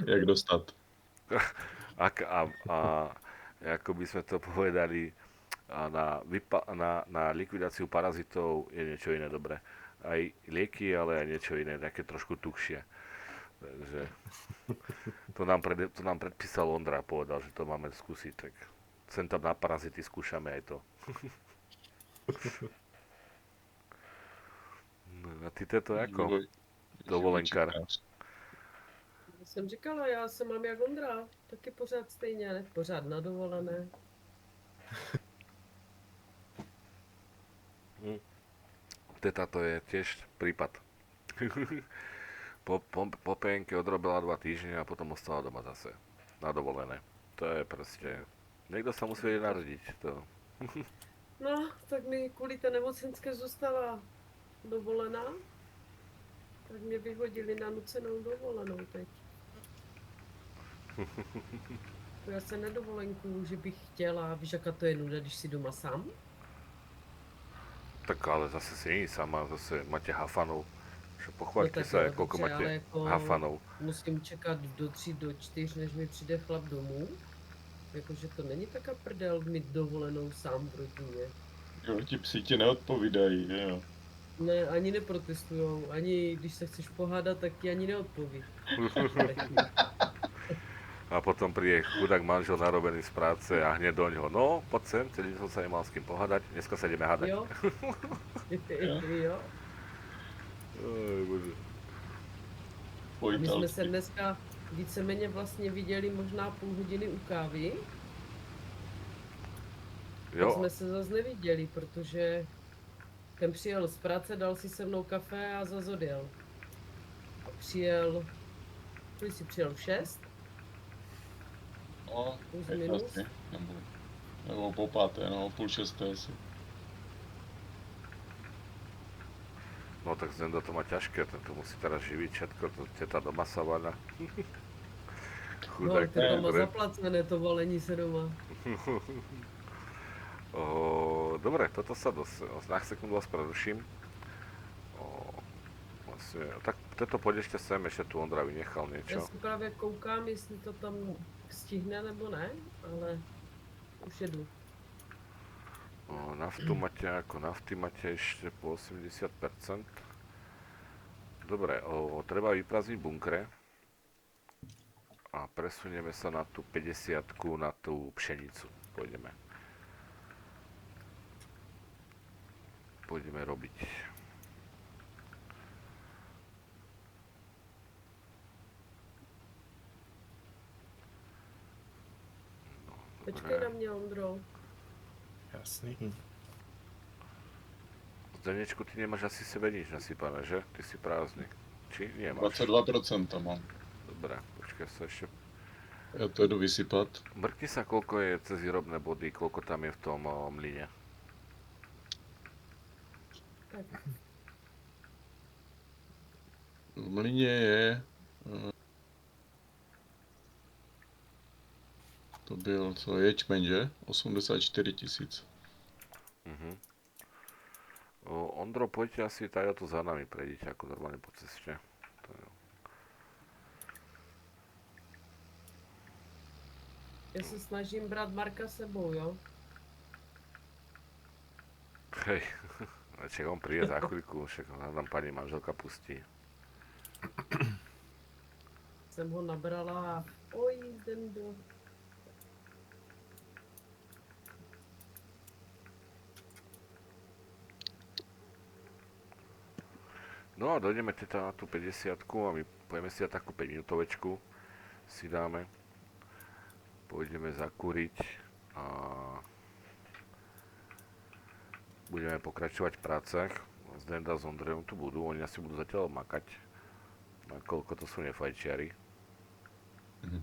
Jak dostat? A ako by sme to povedali, na likvidáciu parazitov je niečo iné dobré. Aj lieky, ale aj niečo iné, také trošku tuhšie. Takže to nám predpísal Ondra a povedal, že to máme skúsiť, tak sem tam na parazity skúšame aj to. No, a ty to ako? Živoj- Dovolenkár. živočikář. Já jsem říkala, já se mám jak Ondra, taky pořád stejně, pořád na dovolené. Teta to je tiež prípad. po penke odrobila 2 týždne a potom ostala doma zase. Na dovolené. To je proste... Niekto sa musí vedieť narodiť. To... No, tak mi kvůli té nemocenské zůstala dovolená, tak mě vyhodili na nucenou dovolenou teď. Já se nedovolenku, že bych chtěla, víš, jaká to je nuda, když si doma sám? Tak ale zase si nie sama, zase máte hafanov. Že pochváľte tak sa, jo, koľko dobře, máte ale jako hafanov. musím čekat do 3, do 4, než mi přijde chlap domů. Jakože to není taká prdel mít dovolenou sám v rodině. Jo, ti psi ti neodpovídají, že jo. Ne, ani neprotestujou, ani když se chceš pohádat, tak ti ani neodpoví. A potom príde chudák manžel narobený z práce a hneď do ňoho. No, poď sem, celý som sa nemal s kým pohádať, dneska sa ideme hádať. Jo? Jo. Oj, bože. A my jsme se Pojďte. dneska víceméně vlastně viděli možná půl hodiny u kávy. Pak Jo, jsme se zase neviděli, protože ten přijel z práce, dal si se mnou kafe a zase odjel. A přijel, kolik si přijel, v 6? No, Plus jak minus. asi, nebo po páté, no, půl šesté asi. no tak Zenda to má ťažké, ten to musí teraz živiť všetko, to teta doma sa váľa. No, ale Chudák. to má dobre. zaplacené, to valení se doma. Dobre, toto sa na sekundu vás preruším. Vlastne, tak toto pôjde ešte sem, ešte tu Ondra vynechal Já niečo. si právě koukám, jestli to tam stihne nebo ne, ale už jedu. Naftu máte, ako nafty máte ešte po 80%. Dobre, treba vyprázdniť bunkre. A presunieme sa na tú 50, na tú pšenicu. Pôjdeme robiť. Počkej na mě, Ondro. Jasný. Zdenečku, ty nemáš asi sebe nič nasypané, že? Ty si prázdny. Či nemáš? 22% mám. Dobre, počkaj sa ešte. Já to jedu vysypat. Mrkni sa, koľko je cez výrobné body, koľko tam je v tom mlyne. Tak, V mlýně je... To byl, co, ječmeň, že? 84 000. Ondro, poďte asi tady to za nami, prejdite ako normálne po ceste. já se snažím brát Marka sebou, jo? Hej, čak on príde za chvíľku, však nám pani manželka pustí. Jsem ho nabrala a oj, Zdendo. No a dojdeme teda na tú 50 a my pojeme si dať takú 5 minútovečku. Si dáme. Pôjdeme zakúriť a budeme pokračovať v prácach. Zdenda s Ondrejom tu budú, oni asi budú zatiaľ makať. Nakoľko to sú nefajčiari. Mhm.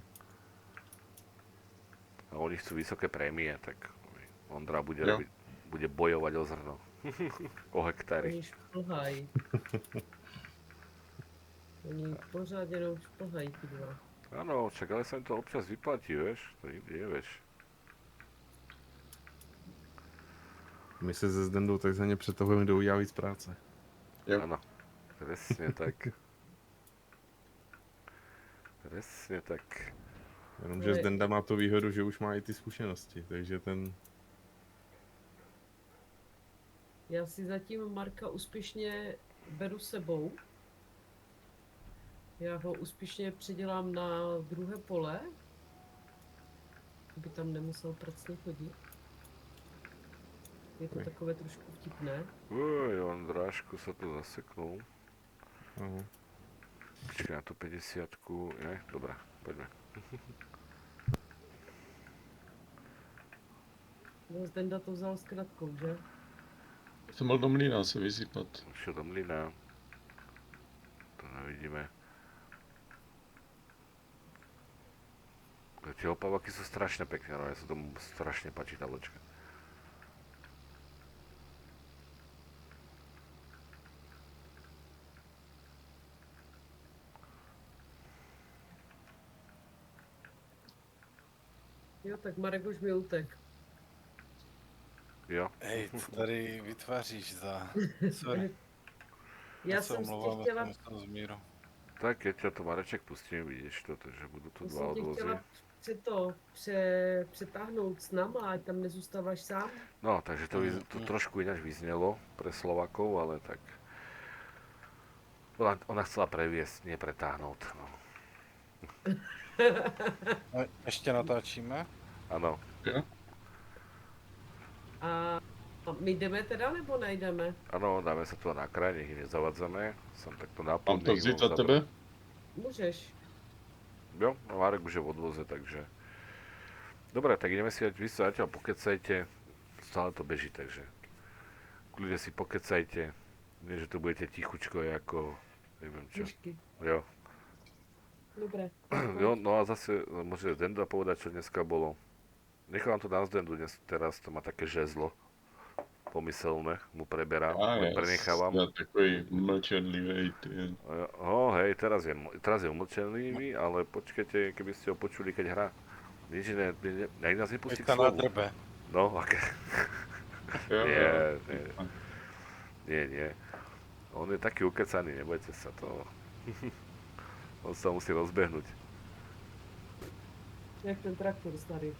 A oni chcú vysoké prémie, tak Ondra bude, Jo. bude bojovať o zrno. O hektáry. Oni šplhají. Oni pořád jenom šplhají ty dva. Áno, však ale sa im to občas vyplatí, vieš? To nikdy nevieš. My se se Zdendou takzvaně přetahujeme, kdo udělá víc práce. Jo. Áno, presne tak. Presne tak. Jenomže Ale- Zdenda má tu výhodu, že už má i ty zkušenosti, takže ten... Já si zatím Marka úspěšně beru sebou. Já ho úspěšně předělám na druhé pole, aby tam nemusel pracně chodit. Je to Oj. takové trošku vtipné. Uj, Ondrášku sa tu zaseknul. Aha. Počkaj na tú 50. Ne? Dobre, poďme. No, Zdenda to vzal s kratkou, že? Jsem byl do mlýna se vysypat. Išiel do mlyna. To nevidíme. Tie opavaky sú strašne pekné, no ja sa tomu strašne páči tá vlčka. Jo, tak Marek už mi utek. Jo? Hej, co tady vytváříš za... Sorry, Já se jsem si tě omlouvám, chtěla, já jsem s Mírou. Tak keď ťa to Mareček pustím, vidíš to, takže budú tu já dva jsem tě odvozy. chtěla přetáhnout s náma, ať tam nezůstáváš sám. No, takže to trošku ináč vyznelo pre Slovakov, ale tak... Ona chcela previesť, nie pretáhnout. No. No, ještě natáčíme? Áno, A A my jdeme teda, nebo nejdeme? Áno, dáme sa tu na kraj, nech ich nezavadzame. Som takto na Mám to vzít za tebe? Můžeš. Jo, no Marek už je v odvoze, takže... Dobre, tak ideme si, vy sa zatiaľ pokecajte, stále to beží, takže... Kľudne si pokecajte, nie, že tu budete tichučko ako... Neviem čo. Myšky. Jo. Dobré. Jo, no a zase môže Zdenda povedať, čo dneska bolo. Nechám to na Zdendu dnes, teraz to má také žezlo. Pomyselné, mu preberám, prenechávam. Já takový mlčenlivý, ty. No hej, teraz je umlčenlivý, ale počkajte, keby ste ho počuli, keď hrá. Nič ne, nás nepustí Teď k to na slovu. drbe. No, aké. Jo, Nie, jo. nie. On je taký ukecaný, nebojte sa to. On sa musí rozbehnúť. Jak ten traktor starý.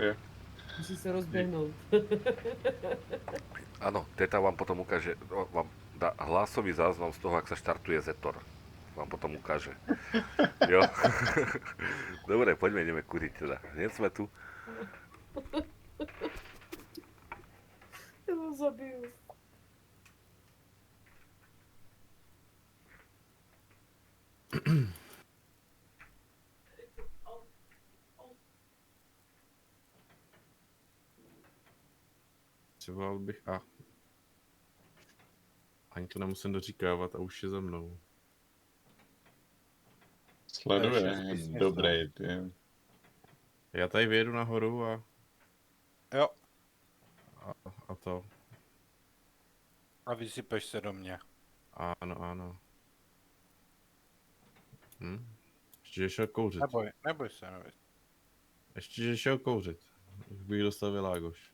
Je. Musí se rozběhnout. Áno, teta vám potom ukáže, vám dá hlasový záznam z toho, ak sa štartuje Zetor. Vám potom ukáže. Jo. Dobre, poďme, ideme kuriť teda. Hneď sme tu. Já ho zabiju. Přivolal bych a... Ani to nemusím doříkávat a už je za mnou. Sleduje, To je šest tisíc, dobrý, ty. Já tady vyjedu nahoru Jo, a to. a vysypeš se do mě. Ano. Ještě, že šel kouřit. Neboj se. Ještě, že šel kouřit. Už bych dostal Világoš.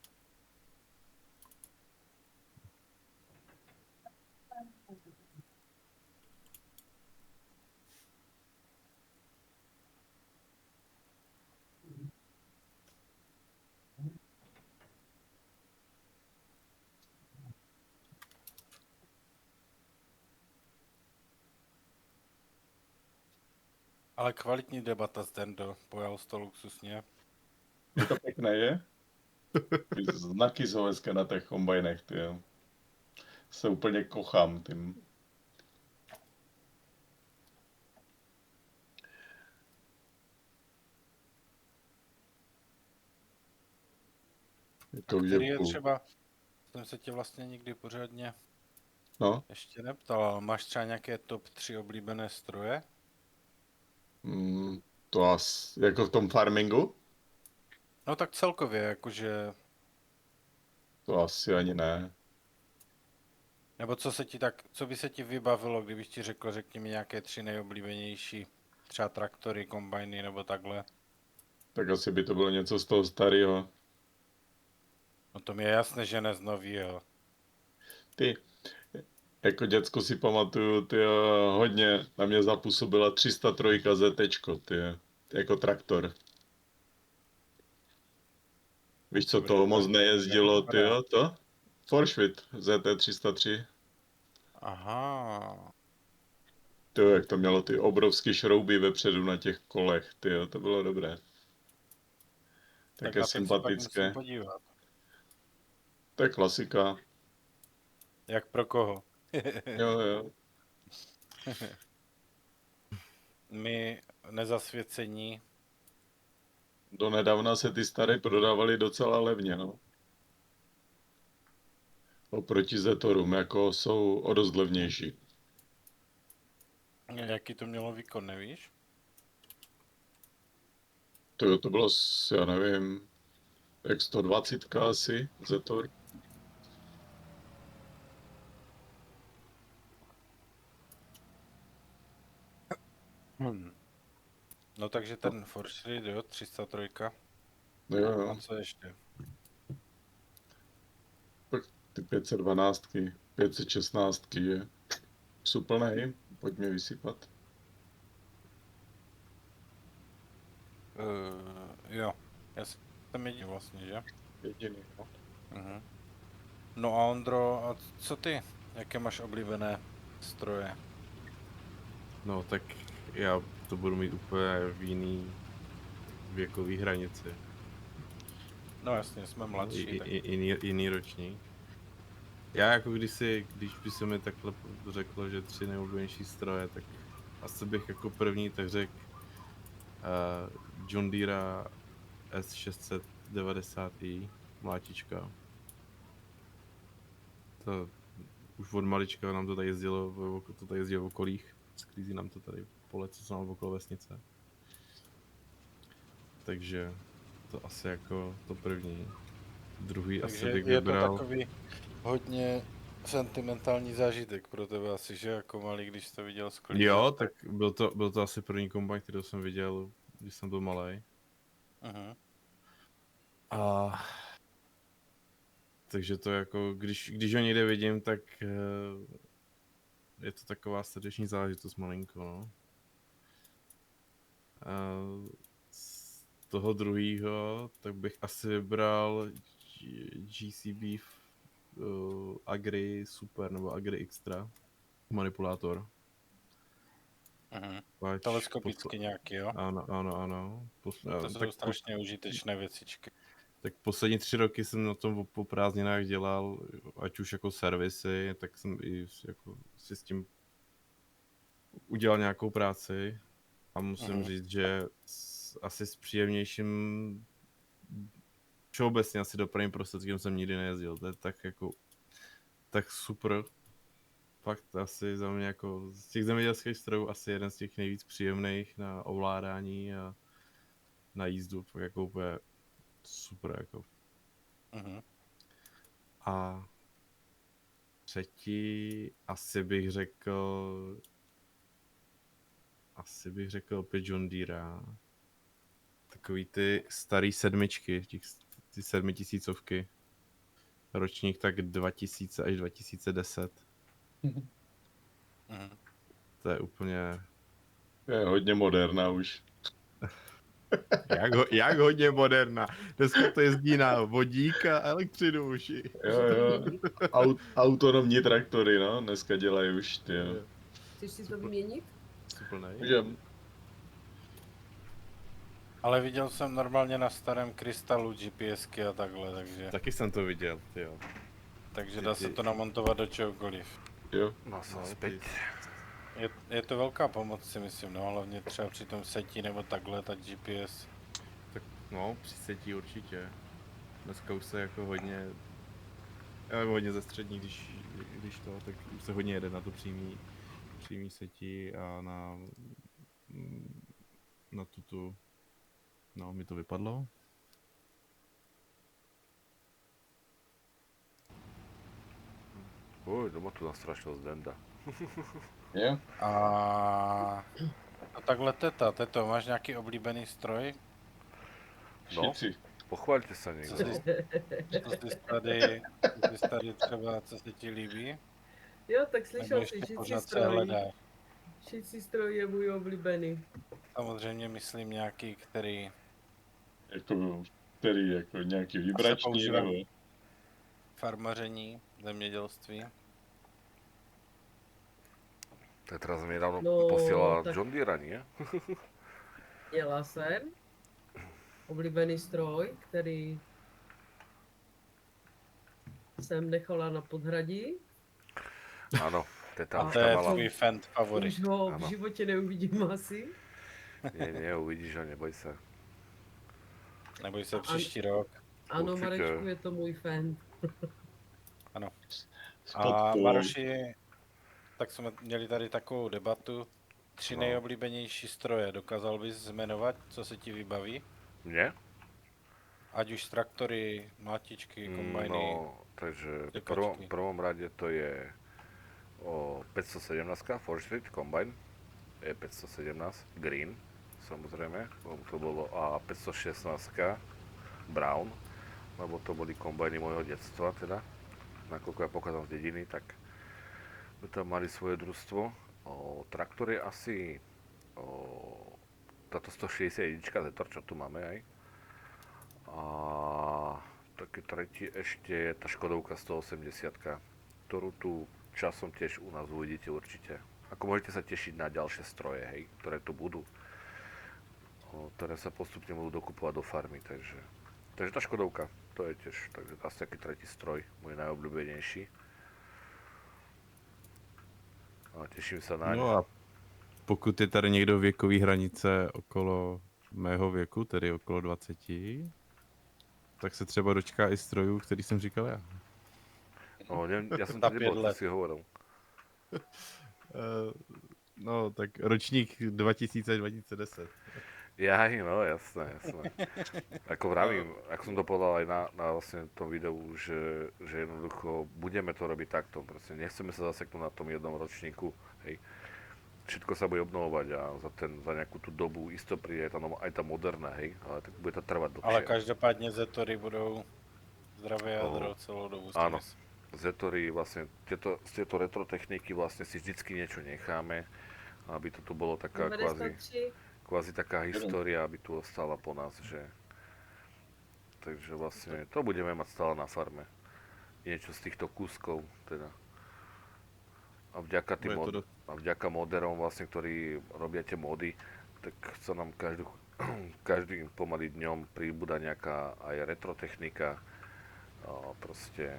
Ale kvalitní debata s Dendo, pojal to luxusně. Je to pěkné, je? Ty znaky jsou hezké na těch kombajnech, ty jo. Se úplně kochám tím. To už Který je je půl. třeba, jsem se tě vlastně nikdy pořádně No, ještě neptal, ale máš třeba nějaké top 3 oblíbené stroje? to jako v tom farmingu? No tak celkově, jakože, To asi ani ne. nebo co by se ti vybavilo, kdybych ti řekl, řekni mi nějaké 3 nejoblíbenější, třeba traktory, kombajny nebo takhle. Tak asi by to bylo něco z toho starého. No to mi je jasné, že ne z novýho. Ty, jako děcko si pamatuju, ty hodně na mě zapůsobila 303 ZT, ty jako traktor. Víš, co toho moc nejezdilo, ty to? Forschwit ZT303. Aha. Ty jak to mělo ty obrovský šrouby vepředu na těch kolech, ty to bylo dobré. Také na to se pak sympatické. musím podívat. To je klasika. Jak pro koho? Jo. My nezasvěcení. Donedávna se ty staré prodávaly docela levně, no. Oproti Zetorům, jako jsou o dost levnější. Jaký to mělo výkon, nevíš? To bylo, já nevím, jak 120 asi, Zetor. No takže ten Forschritt, jo, 303. No jo. A co ještě? Pak ty 512, 516 je. Jsou plný, pojď mě vysypat. Jo, já jsem jediný vlastně, že? Jediný, no. No a Ondro, a co ty? Jaké máš oblíbené stroje? No tak já to budu mít úplně v jiný věkový hranici. No jasně, jsme mladší. Tak... Jiný ročník. Já jako když by se mi takhle řeklo, že 3 nejoblíbenější stroje, tak asi bych jako první tak řekl John Deere S690i mlátička. To už od malička nám to tady jezdilo, to tady jezdilo v okolích. Sklízí nám to tady pole, co jsou nám okolo vesnice. Takže to asi jako to první. Druhý Takže asi bych je to vybral... takový hodně sentimentální zážitek pro tebe asi, že jako malý, když jsi to viděl sklízet. Jo, tak byl to asi první kombajn, který jsem viděl, když jsem byl malý. Uh-huh. A takže to jako, když ho někde vidím, tak je to taková srdeční záležitost malinko, no. A z toho druhého, tak bych asi vybral GCB Agri Super nebo Agri Extra manipulátor. Uh-huh. Teleskopicky nějaký, jo? Ano. To jsou strašně užitečné věcičky. Tak poslední 3 roky jsem na tom po prázdninách dělal, ať už jako servisy, tak jsem i jako si s tím udělal nějakou práci a musím říct, že asi s příjemnějším všeobecně asi dopravním prostředkem jsem nikdy nejezdil. To je tak jako tak super. Fakt asi za mě jako z těch zemědělských strojů asi jeden z těch nejvíc příjemných na ovládání a na jízdu. Fakt jako úplně super jako. Uh-huh. A třetí asi bych řekl opět John Deere. Takový ty starý sedmičky, ty 7000. Ročník tak 2000 až 2010. Uh-huh. To je úplně... Je hodně moderná už. Jak hodně moderna. Dneska to jezdí na vodík a elektřinu už. Jo. Autonomní traktory, no, dneska dělají už ty. Chceš si to vyměnit? Super, Můžem. Ale viděl jsem normálně na starém krystalu GPSky a takhle, takže... Taky jsem to viděl, jo. Takže dá se to namontovat do čehokoliv. Jo. No, zpět. Je to velká pomoc, si myslím, no, hlavně třeba při tom setí nebo takhle, ta GPS. Tak no, při setí určitě. Dneska už se jako hodně ze střední, když to, tak už se hodně jede na to přímý setí a na tuto, no mi to vypadlo. Doma tu nastrašil Zdenda. Je? A takhle teto, máš nějaký oblíbený stroj? No. Šici. Pochváľte sa niekto. Co jsi tady třeba, co se ti líbí? Jo, tak Nebo slyšel ještě jsi, šicí pořád se stroj. hledáš? Šicí stroj je můj oblíbený. Samozřejmě myslím nějaký, který Který jako nějaký vibrační používá. nebo... Farmaření, zemědělství. To teraz mi nedávno No, posielala tak- John Deere, nie? Měla jsem oblíbený stroj, který jsem nechala na podhradí. Áno, teta A už To tam je mala. tvůj Fend favorit. Už ho v Ano. životě neuvidím asi. Nie, uvidíš ho, neboj sa. Neboj se příští rok. Ano, Určitě. Marečku, je to můj fan. Ano. S A podporou. Maroši, tak jsme měli tady takovou debatu. 3 No. nejoblíbenější stroje. Dokázal bys jmenovat, co se ti vybaví? Nie? Ať už traktory, mlátičky, kombajny. No, takže v Typačky. prvom rade to je 517 Forge Street Combine. Je 517 Green, samozrejme, lebo to bolo a 516 Brown, lebo to boli kombajny môjho detstva teda. Nakoľko ja pochádzam z dediny, tak my tam mali svoje družstvo. Traktory asi táto 161 Zetor, čo tu máme aj. A taký tretí ešte je tá Škodovka 180, ktorú tu časom tiež u nás uvidíte určite. Ako môžete sa tešiť na ďalšie stroje, hej, ktoré tu budú, ktoré sa postupne budú dokupovať do farmy, takže Takže tá Škodovka, to je tiež takže asi taký tretí stroj, môj najobľúbenejší. A teším sa naň. No a pokud je tady někdo věkový hranice okolo mého věku, tedy okolo 20, tak se třeba dočká i strojů, který jsem říkal já. No, neviem, ja som Za to nebol, 5 čo let. si hovoril. No, tak ročník 2000-2010. Jaj, no jasné, jasné. Ako vravím, ako som to povedal aj na vlastne tom videu, že jednoducho budeme to robiť takto. Proste nechceme sa zaseknúť na tom jednom ročníku, hej. Všetko sa bude obnovovať a za nejakú tú dobu isto príde aj tá moderná, hej, ale tak bude to trvať dlhšie. Ale každopádně Zetory budou zdravé jádro celou dobu. si Áno. myslím. Zetory, vlastne tieto retro techniky vlastne si vždycky niečo necháme, aby to tu bolo taká kvázi taká história, aby tu ostala po nás, že... Takže vlastne to budeme mať stále na farme. Niečo z týchto kúskov, teda. A vďaka, a vďaka moderom, vlastne, ktorí robia tie mody, tak sa nám každým pomaly dňom pribúda nejaká aj retro technika, a proste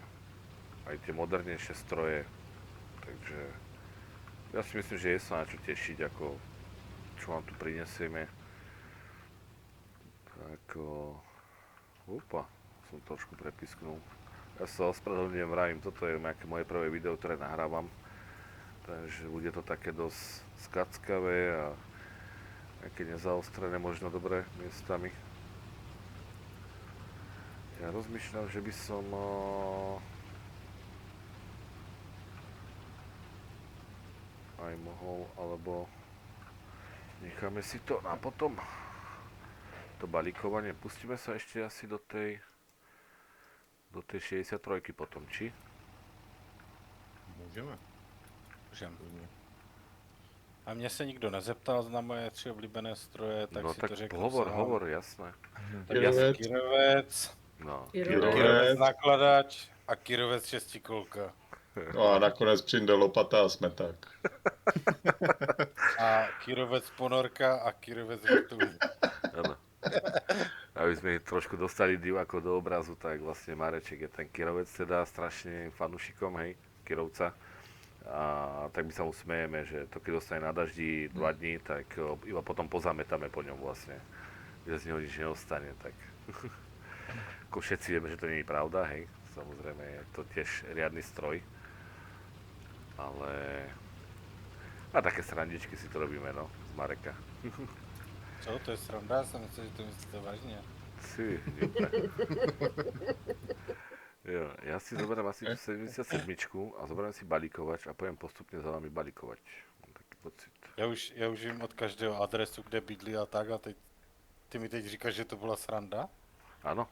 aj tie modernejšie stroje. Takže ja si myslím, že je sa na čo tešiť, ako čo vám tu prinesieme. Tak, upa, som trošku prepisknul. Ja sa ospravedlňujem, vravím, toto je nejaké moje prvé video, ktoré nahrávam. Takže bude to také dosť skackavé a nejaké nezaostrené, možno dobré miestami. Ja rozmýšľam, že by som... aj mohol, alebo necháme si to na potom to balíkovanie. Pustíme sa ešte asi do tej 63 potom, či? Můžeme. Můžem. A mě se nikdo nezeptal na moje 3 oblíbené stroje, tak No si tak to řeknu hovor, sám. hovor, jasné. Kyrovec, Kyrovec, No, Kyrovec nakladač a Kyrovec šestikolka. no a nakonec přijde lopata a smeták. A Kyrovec ponorka a Kyrovec vrtulník. áno. Aby sme trošku dostali divákov do obrazu, tak vlastne Mareček je ten Kyrovec teda strašne fanúšikom, hej, Kyrovca. A tak my sa mu smejeme, že to keď dostane na daždi 2 dní, tak iba potom pozametáme po ňom vlastne. Že z neho nič neostane, tak... Ako všetci vieme, že to nie je pravda, hej. Samozrejme je to tiež riadny stroj. Ale... A také srandičky si to robíme, no, z Mareka. Co, to je sranda? Já jsem myslel, že to myslíte vážně. Si, jo, ja si zoberiem asi 77 a zoberiem si balíkovač a poviem postupne za vami balíkovať. Mám taký pocit. Já už vím od každého adresu, kde bydlí a tak a ty mi teď říkáš, že to byla sranda? Áno,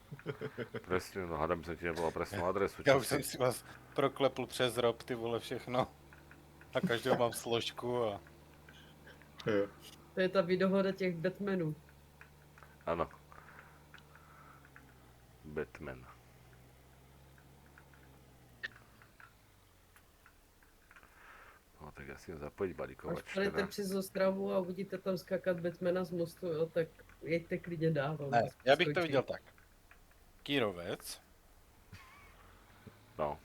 presne, no hádam, že ti nebola presnú adresu. Já už jsem si vás proklepl přes rob, ty vole, všechno. A každého mám složku a... Jo. To je ta výdohoda těch Batmanů. Áno. Batman. No tak ja si idem zapojiť balíkovač. Až půjdete přes Ostravu a uvidíte tam skákat Batmana z mostu, jo, tak jeďte klidně dál. on Ne, já bych to skočí. viděl tak. Kyrovec, No.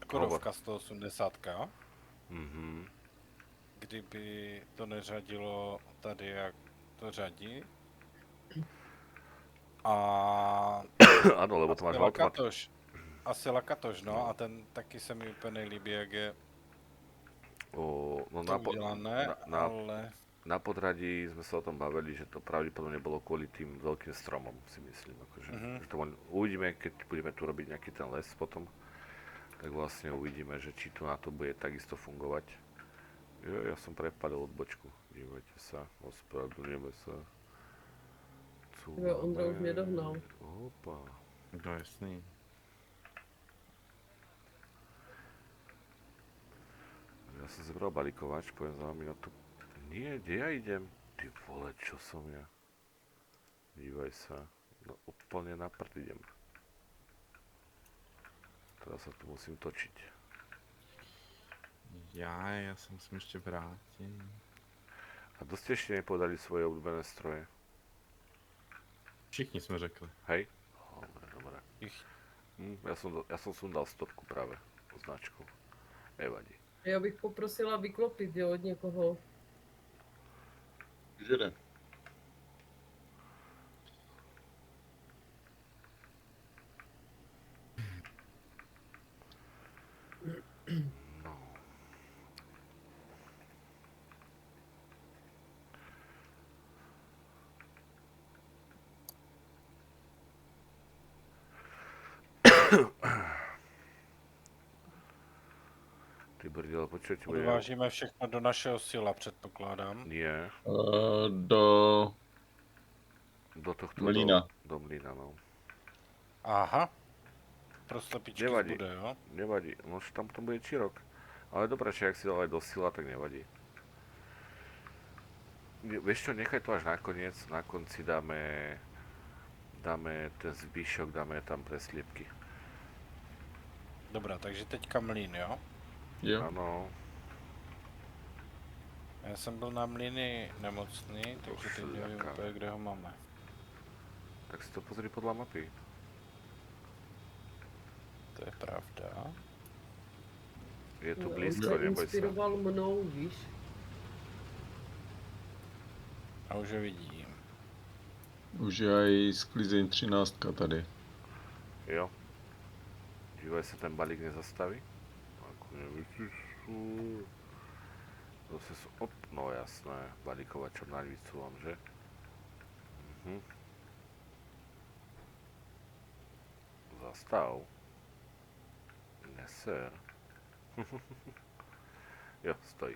korovka 180, Mhm. kdyby to neřadilo tady, jak to řadí. A Áno, lebo to máš v automatu. Lakatoš. Asi Lakatoš, no, a ten taky se mi úplně nelíbí, jak je No to udělané, ale... na podradí sme sa o tom bavili, že to pravdepodobne bolo kvôli tým veľkým stromom, si myslím. Akože, že to uvidíme, keď budeme tu robiť nejaký ten les potom, tak vlastne uvidíme, že či tu na to bude takisto fungovať. Jo, ja som prepadol odbočku, dívajte sa, ospravedlňujeme sa. Jo, Ondra už mě dohnal. Opa. No jasný. Ja som zebral balíkovač, poviem za vami na to. Nie, kde ja idem? Ty vole, čo som ja? Dívaj sa. No úplne na prd idem. Teraz sa tu musím točiť. Já se musím ještě vrátit. A dosť ste ešte nepovedali svoje obľúbené stroje. Všichni jsme řekli. Hej? Ich, Ja som sundal stopku práve, značku. Nevadí. Já bych poprosila vyklopit, jo, od někoho. Že jde. No. Ty brdele, počuť, bude... odvážíme všechno do našeho sila, předpokládám. Nie, do tohto... Mlýna. Do mlína, no. Aha. Pro slepičky Nevadí. bude, jo? Nevadí, no že tam to bude čirok. Ale dobré, že ak si dal aj do sila, tak nevadí. Vieš čo, nechaj to až nakoniec, na konci dáme ten zvyšok, dáme tam pre sliepky. Dobrá, takže teďka mlýn, jo? Jo. Ano, Já jsem byl na mlýny nemocný, takže teď nevím jaká. úplně, kde ho máme. tak si to pozri podľa mapy. To je pravda. Je to On blízko, se neboj sa. inspiroval mnou, víš? A už ho vidím. Už je aj sklizeň 13 tady. Jo. Dívaj sa, ten balík nezastaví. Ako nevidíš. Zase sú... Op, no jasné. Balíkovačom na vycúvam, že? Zastav. Neser. Jo, stojí.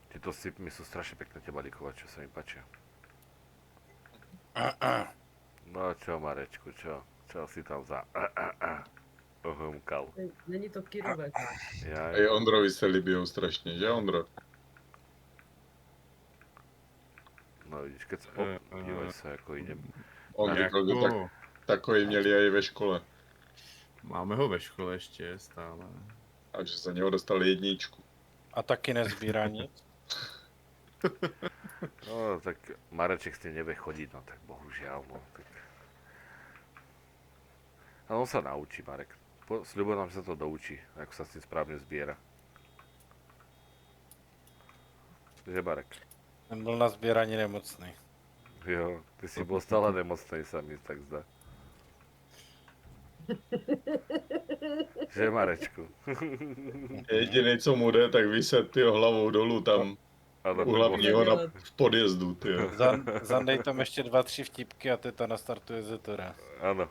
Tieto sypmy sú strašne pekné, tie balíkovače, sa mi páčia. No čo, Marečku, čo? Čo si tam za ohumkal? Není to Kirovec. Jaj. Aj Ondrovi se líbí strašně, že Ondro? No vidíš, keď sa... Dívaj sa, ako idem. On Tak říkal, že takový měli aj ve škole. Máme ho ve škole ještě stále. A že za něho dostali jedničku. A taky nezbírá nic? No, tak Mareček s tým nevie chodiť, no tak bohužiaľ, no tak... Ale on sa naučí, Marek. Sľubujem nám, že sa to doučí, ako sa s tým správne zbiera. Že, Marek? Ten byl na sběrání nemocný. Jo, ty si bol stále nemocnej, sa mi tak zdá. Že, Marečku? Jediný, co mu jde, tak vyset tyho hlavou dolů tam Ano, u hlavního na v podjezdu, tyjo. Zandej tam ještě 2-3 vtipky a teta nastartuje Zetora. Áno.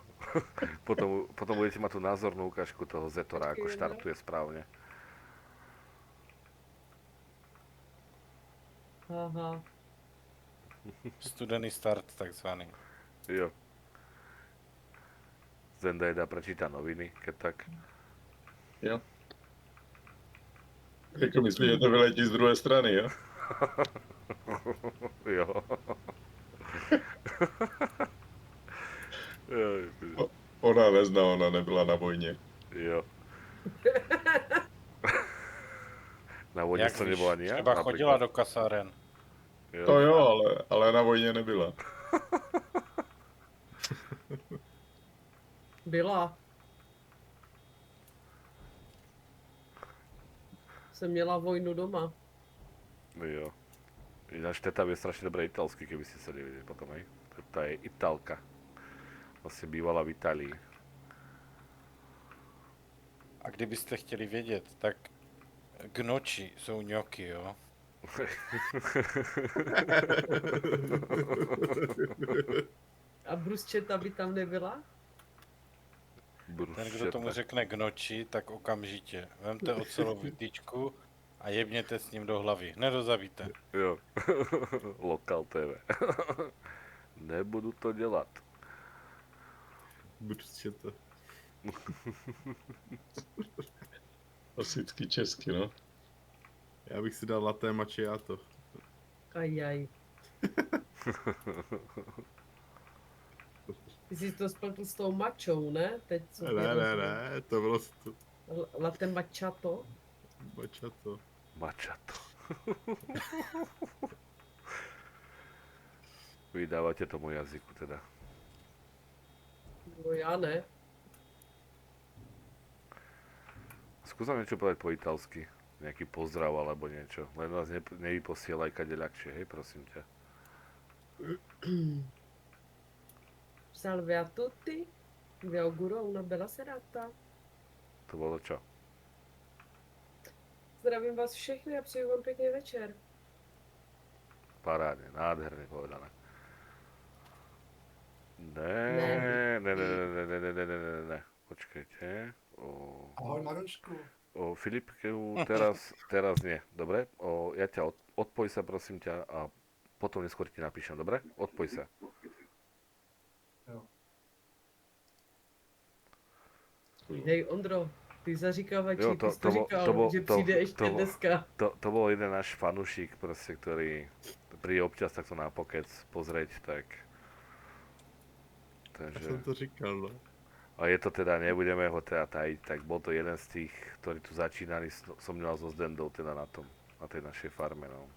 Potom budete mať tú názornú ukážku toho Zetora, ako štartuje správne. Aha. Studený start takzvaný. Jo. Zendajda prečíta noviny, keď tak. Jo. Jako myslíš, že to vyletí z druhé strany, jo? Jo. Joj, Ona nezná, ona nebyla na vojně. jo. Na vodě Jak to víš, nebola ani ja? třeba napríklad? chodila do kasáren. Jo. To jo, ale na vojně nebyla. Byla. Jsem měla vojnu doma. Jo. Ináč teta vie strašne dobre italsky, keby ste sa nevedeli potom, hej. Teta je Italka. Vlastne bývala v Itálii. A kdybyste chtěli vědět, tak gnoči jsou ňoky, jo? A bruschetta by tam nebyla? Ten, kdo tomu řekne gnoči, tak okamžitě. Vemte ocelovou tyčku a jebněte s ním do hlavy. Nedozavíte. Jo. Lokal TV. Nebudu to dělat. Prostě to. Klasicky česky, no. Já bych si dal latte macchiato. Ajaj. Ty jsi to spletl s tou mačou, ne? Teď co Ne, to bylo to. Latte macchiato? Macchiato. Mačato. Vy dávate tomu jazyku teda. No já ne. Skús nám niečo povedať po italsky. Nejaký pozdrav alebo niečo. Len nás nevyposielaj kade ľahšie, hej, prosím ťa. Salve a tutti. Vi auguro una bella serata. To bolo čo? Zdravím vás všechny a přeju vám pěkný večer. Parádne, nádherne povedané. Ne. Ne. Počkajte. Ahoj Marošku. Filipku, teraz nie, dobre? Ja ťa odpoj sa, prosím ťa, a potom neskôr ti napíšem, dobre? Odpoj sa. Jo. Hej Ondro, ty zaříkávači, Jo, ty jsi to říkal, že přijde ještě dneska. To bol jeden náš fanúšik, proste, ktorý príde občas takto na pokec pozrieť, tak... Já Takže... jsem to říkal, no. A je to teda, nebudeme ho teda tajiť, tak bol to jeden z tých, ktorí tu začínali so mnou so Zdendou teda na tej našej farme, no.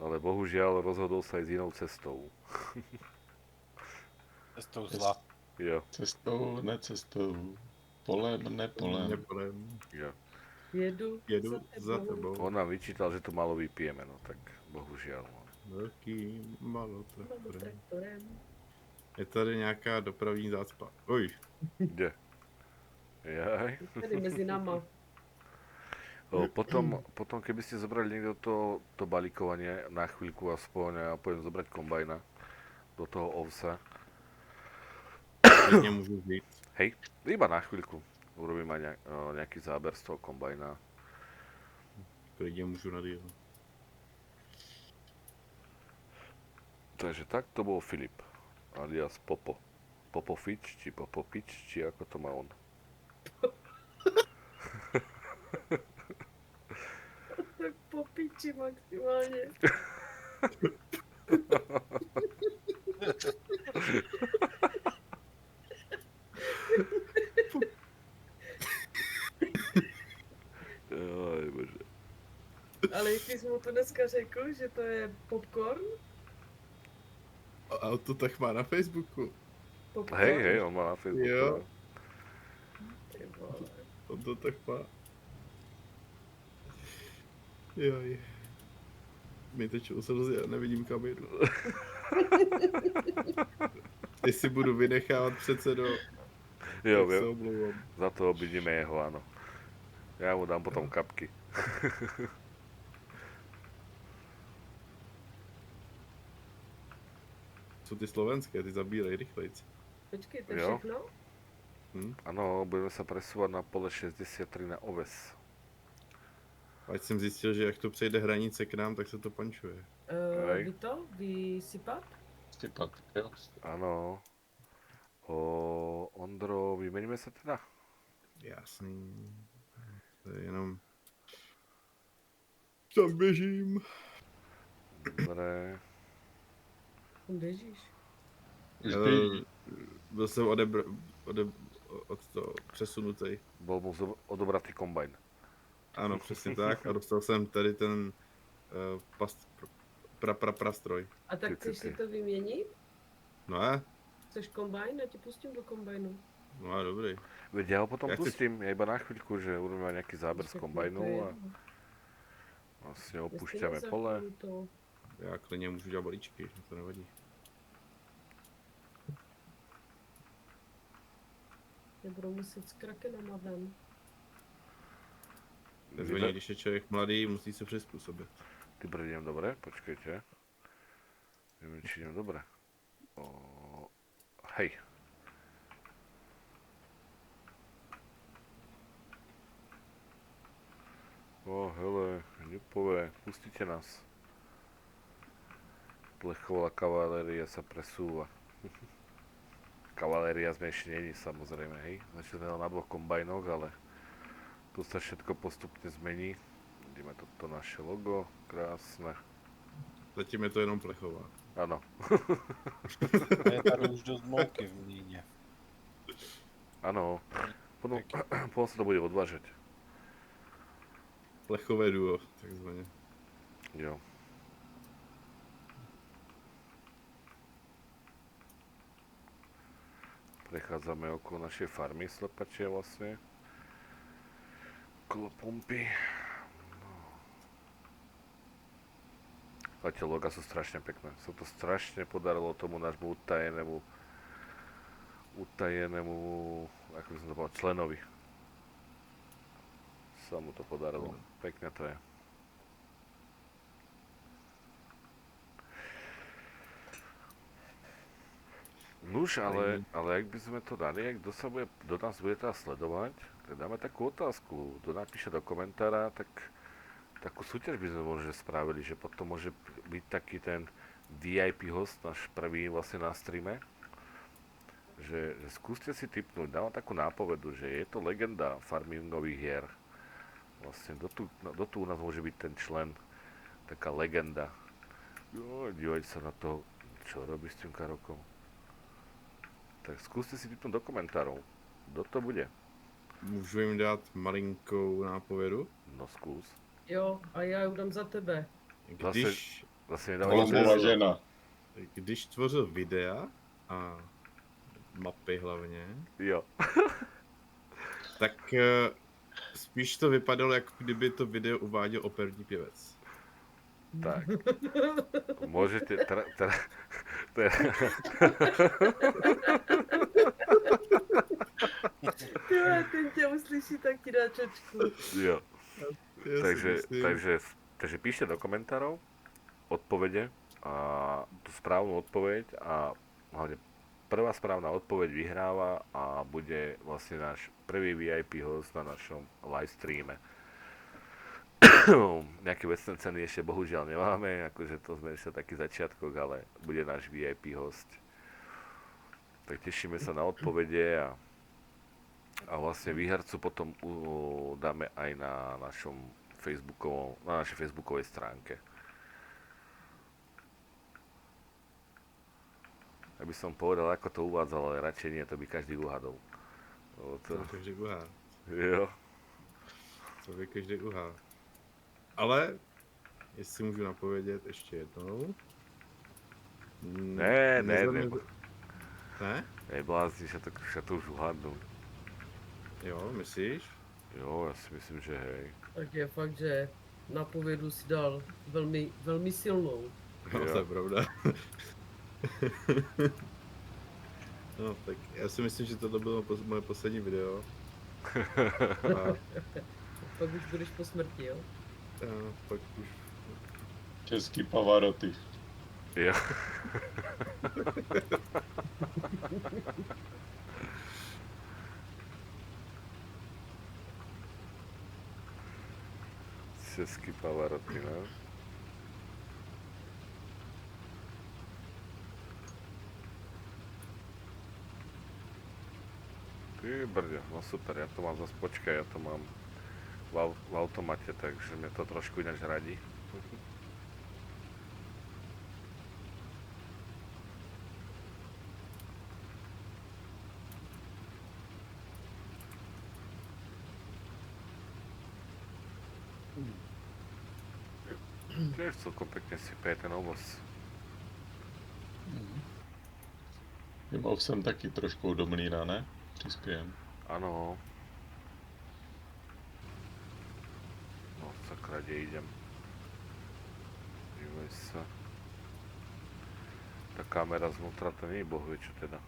Ale bohužiaľ rozhodol sa aj s inou cestou. Cestou zla. Jo, Cestou, necestou. Polem, nepolem. Nepolem. jo. Jedu za tebou. On nám vyčítal, že tu malo vypijeme, no tak bohužiaľ, no. Velký, malo Mám traktorem. traktorem. Je tady nějaká dopravní zácpa. Oj, Kde? Jaj. Tady mezi náma. Potom keby ste zobrali niekto to balíkovanie na chvíľku aspoň a pôjdem zobrať kombajna do toho ovsa. klidně můžu říct. Hej, iba na chvíľku. Urobím aj nejaký záber z toho kombajna. Klidně můžu nadýl. Takže tak to bol Filip, alias Popo. Popofič, či Popopič, či ako to má on. Tak po piči maximálně. Joj, bože. Ale jak jsi mu to dneska řekl, že to je popcorn? A to tak má na Facebooku. Popcorn? Hej, on má na Facebooku. Jo. no. Ty vole. On to tak má. Joj. Mi tečou slzy, já nevidím kam jdu. Jestli budu vynechávat předsedo, Jo, tak se viem. omlouvám. Za to obidíme jeho, áno. Ja mu dám potom kapky. Jsou ty slovenské, ty zabírají rychlejc. Počkej, to je Jo. všechno? Áno, budeme sa presúvať na pole 63 na oves. Ať jsem zjistil, že jak to přejde hranice k nám, tak se to pančuje. Hej. Vy to? Vysypat? Sypat, jo. Áno. Ondro, vymeníme sa teda? Jasný. To je jenom... Tam běžím. Dobre. Tam běžíš. Už Ale běží. byl jsem od toho přesunutý. Bol mu odobratý kombajn. Ano, přesně tak. A dostal jsem tady ten prastroj. A tak Ty. chceš si to vyměnit? No a? Chceš kombajn? Já ti pustím do kombajnu. No a dobrý. Veď ja ho potom Ja chceš- pustím, ja iba na chvíľku, že urobíme nejaký záber z Tak kombajnu to je a jedno. vlastne Jestli opúšťame pole. nezahraju To. Já klidně můžu dělat balíčky, že to nevadí. Nebudou muset s krakenama ven. Takzvaně, když je člověk mladý, musí se přizpůsobit. Ty idem dobre, počkajte. Neviem, či idem dobre. Hej. Hele, nepovie, pustite nás. Plechová kavaléria sa presúva. Kavaléria sme ešte není, samozrejme, hej. Začali sme na 2 kombajnoch, ale tu sa všetko postupne zmení. Vidíme toto naše logo, krásne. Zatím je to jenom plechová. Áno, A je tady už dost mouky v mlíně. áno. Potom sa to bude odvážať. Plechové duo, takzvaně. Jo. Prechádzame okolo našej farmy slepačie vlastne. Okolo pumpy. Ale tie loga sú strašne pekné. Sa to strašne podarilo tomu nášmu utajenému, ako by som to povedal, členovi. Sa mu to podarilo. Pekne to je. Nuž, ale ak by sme to dali, ak kto nás bude teraz sledovať, tak dáme takú otázku. Kto napíše do komentára, tak takú súťaž by sme možno spravili, že potom môže byť taký ten VIP host, náš prvý vlastne na streame. Že skúste si tipnúť, dávam takú nápovedu, že je to legenda farmingových hier. Vlastne do tu u nás môže byť ten člen, taká legenda. Jo, dívajte sa na to, čo robí s tým karokom. Tak skúste si tipnúť do komentárov. Kto to bude? Můžu jim dát malinkou nápovědu? No skús. Jo, a já ju dám za tebe. Zase nedávaj Kolumbová žena. Když tvořil videa a mapy hlavně, Jo. tak spíš to vypadalo, jako kdyby to video uváděl operní pěvec. Tak. Môžete... Tyhle, ten tě uslyší, tak ti dá čočku. Jo. Já si myslím. Takže píšte do komentárov odpovede a tú správnu odpoveď a hlavne prvá správna odpoveď vyhráva a bude vlastne náš prvý VIP host na našom live streame. Nejaké vecné ceny ešte bohužiaľ nemáme, akože to sme ešte taký začiatkok, ale bude náš VIP host. Tak tešíme sa na odpovede a vlastne výhercu potom dáme aj na našej facebookovej stránke. Ja by som povedal, ako to uvádzal, ale radšej nie, to by každý uhadol. To každý uhá. Jo. To by každý uhá. Ale, jestli můžu napovědět ještě jednou. Ne. Ne? Neblázni sa to už uhádnú. Jo, myslíš? Jo, ja si myslím, že hej. Tak je fakt, že na povědu si dal velmi, velmi silnou. No, Jo. to je pravda. No, tak já si myslím, že tohle bylo moje poslední video. A Pak už budeš po smrti, jo? pak už... Český Pavaroty. Jo. Český Pavaroty, no. Ty brďo, no super, ja to mám zase, počkaj, ja to mám v automate, takže mňa to trošku ináč radí. Tiež celkom pekne si peje ten ovoz. Vymov jsem taky trošku do mlýna, ne? Přispějem. Áno. No, sakra, kde idem? Dívaj sa. Tá kamera znútra, to nie je bohvie čo teda.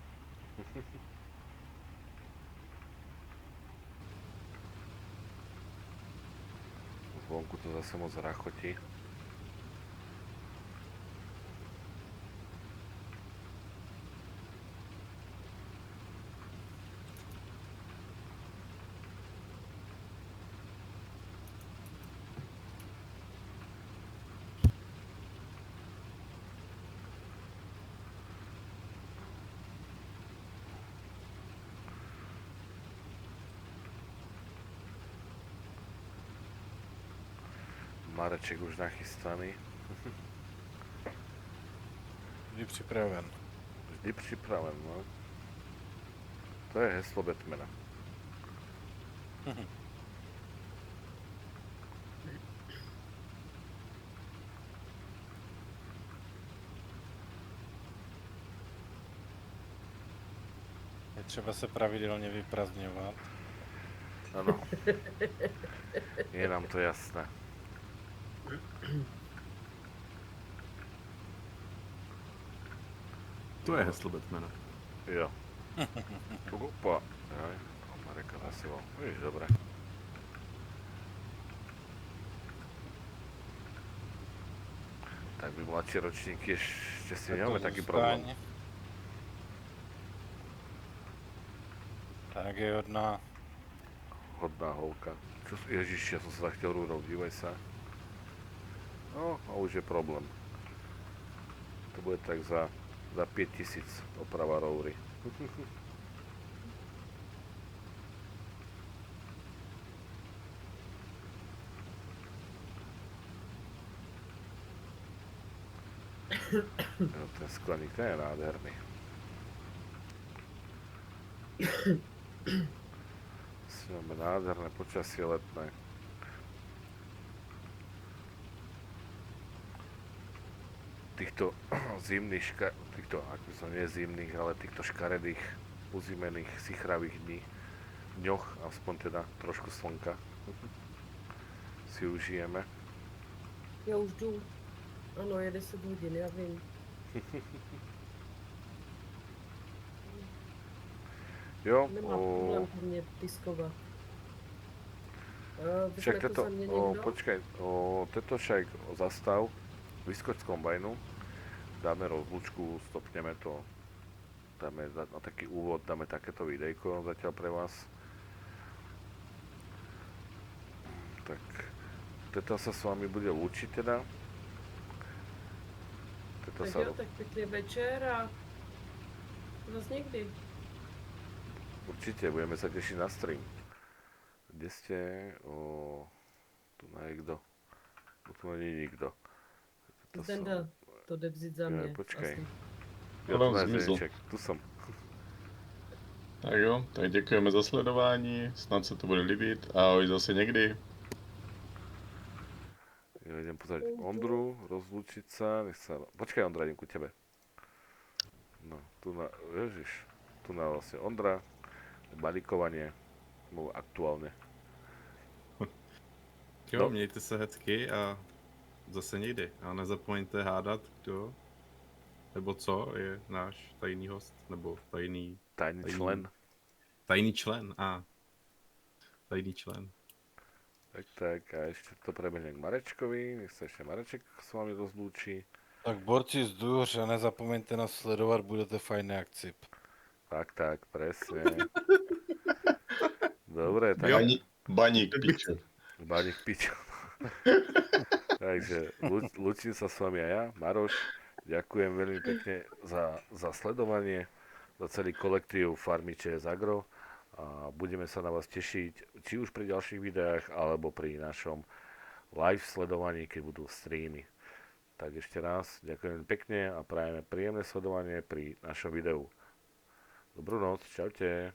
Zvonku to zase moc rachotí. Mareček už nachystaný. Vždy připraven. Vždy připraven, no. To je heslo Batmana. třeba se pravidelně vyprazňovat. Áno. Je nám to jasné. To je heslo Batmana. Jo. Opa. Aj, Mareka zasival. Víš, dobre. Tak by mladší ročníky ešte si nemáme taký problém. Zůstaň. Tak je hodná. Hodná holka. Ježiš, ja som sa tak chtěl rúdou, dívaj sa. No, a už je problém. To bude tak za 5000 oprava roury. No, ten skleník, ten je nádherný. Máme nádherné počasie letné. Týchto zimných, ako som nie zimných, ale týchto škaredých, uzimených, sichravých dňoch, aspoň teda trošku slnka, si užijeme. Já už jdu. Ano, je 10 hodin, já vím. Jo, Nemá problém po mně piskovat. však Vezme to za mě někdo? počkaj, toto však zastav, vyskoč z kombajnu, dáme rozlučku, stopneme to, dáme na taký úvod, dáme takéto videjko zatiaľ pre vás. Tak, teta sa s vami bude lúčiť teda. Teta Tak sa... jo, tak pěkný večer a zase někdy. Určite, budeme sa tešiť na stream. Kde ste? Tu na kto? Tu není nikto. Zdenda to jde vzít za mě. Počkej. asi. Jo, Ono tu na zmizl. Zdenček, tu som. Tak jo, tak děkujeme za sledování, snad se to bude líbit. Ahoj zase někdy. Ja idem pozrieť Ondru, rozlúčiť sa, nech sa... Počkaj Ondra, idem ku tebe. No, tu na... Ježiš. Tu na vlastne Ondra. Balíkovanie. No, aktuálne. Jo, No. mějte se hezky a zase někdy. A nezapomeňte hádat, kdo nebo co je náš tajný host, nebo tajný Tajný Tajný. člen. tajný člen. Tajný člen. Tak a ešte to prebehne k Marečkovi. Nech sa ešte Mareček s vami rozlúči. Tak borci zdůř a nezapomeňte nás sledovat, budete fajné akci. Tak, presne. Dobre, tak... Baník pičo. Baník pičo. Takže lúčim sa s vami aj ja, Maroš. Ďakujem veľmi pekne za sledovanie, za celý kolektív Farmy ČS Agro a budeme sa na vás tešiť či už pri ďalších videách alebo pri našom live sledovaní, keď budú streamy. Tak ešte raz ďakujem pekne a prajeme príjemné sledovanie pri našom videu. Dobrú noc, čaute.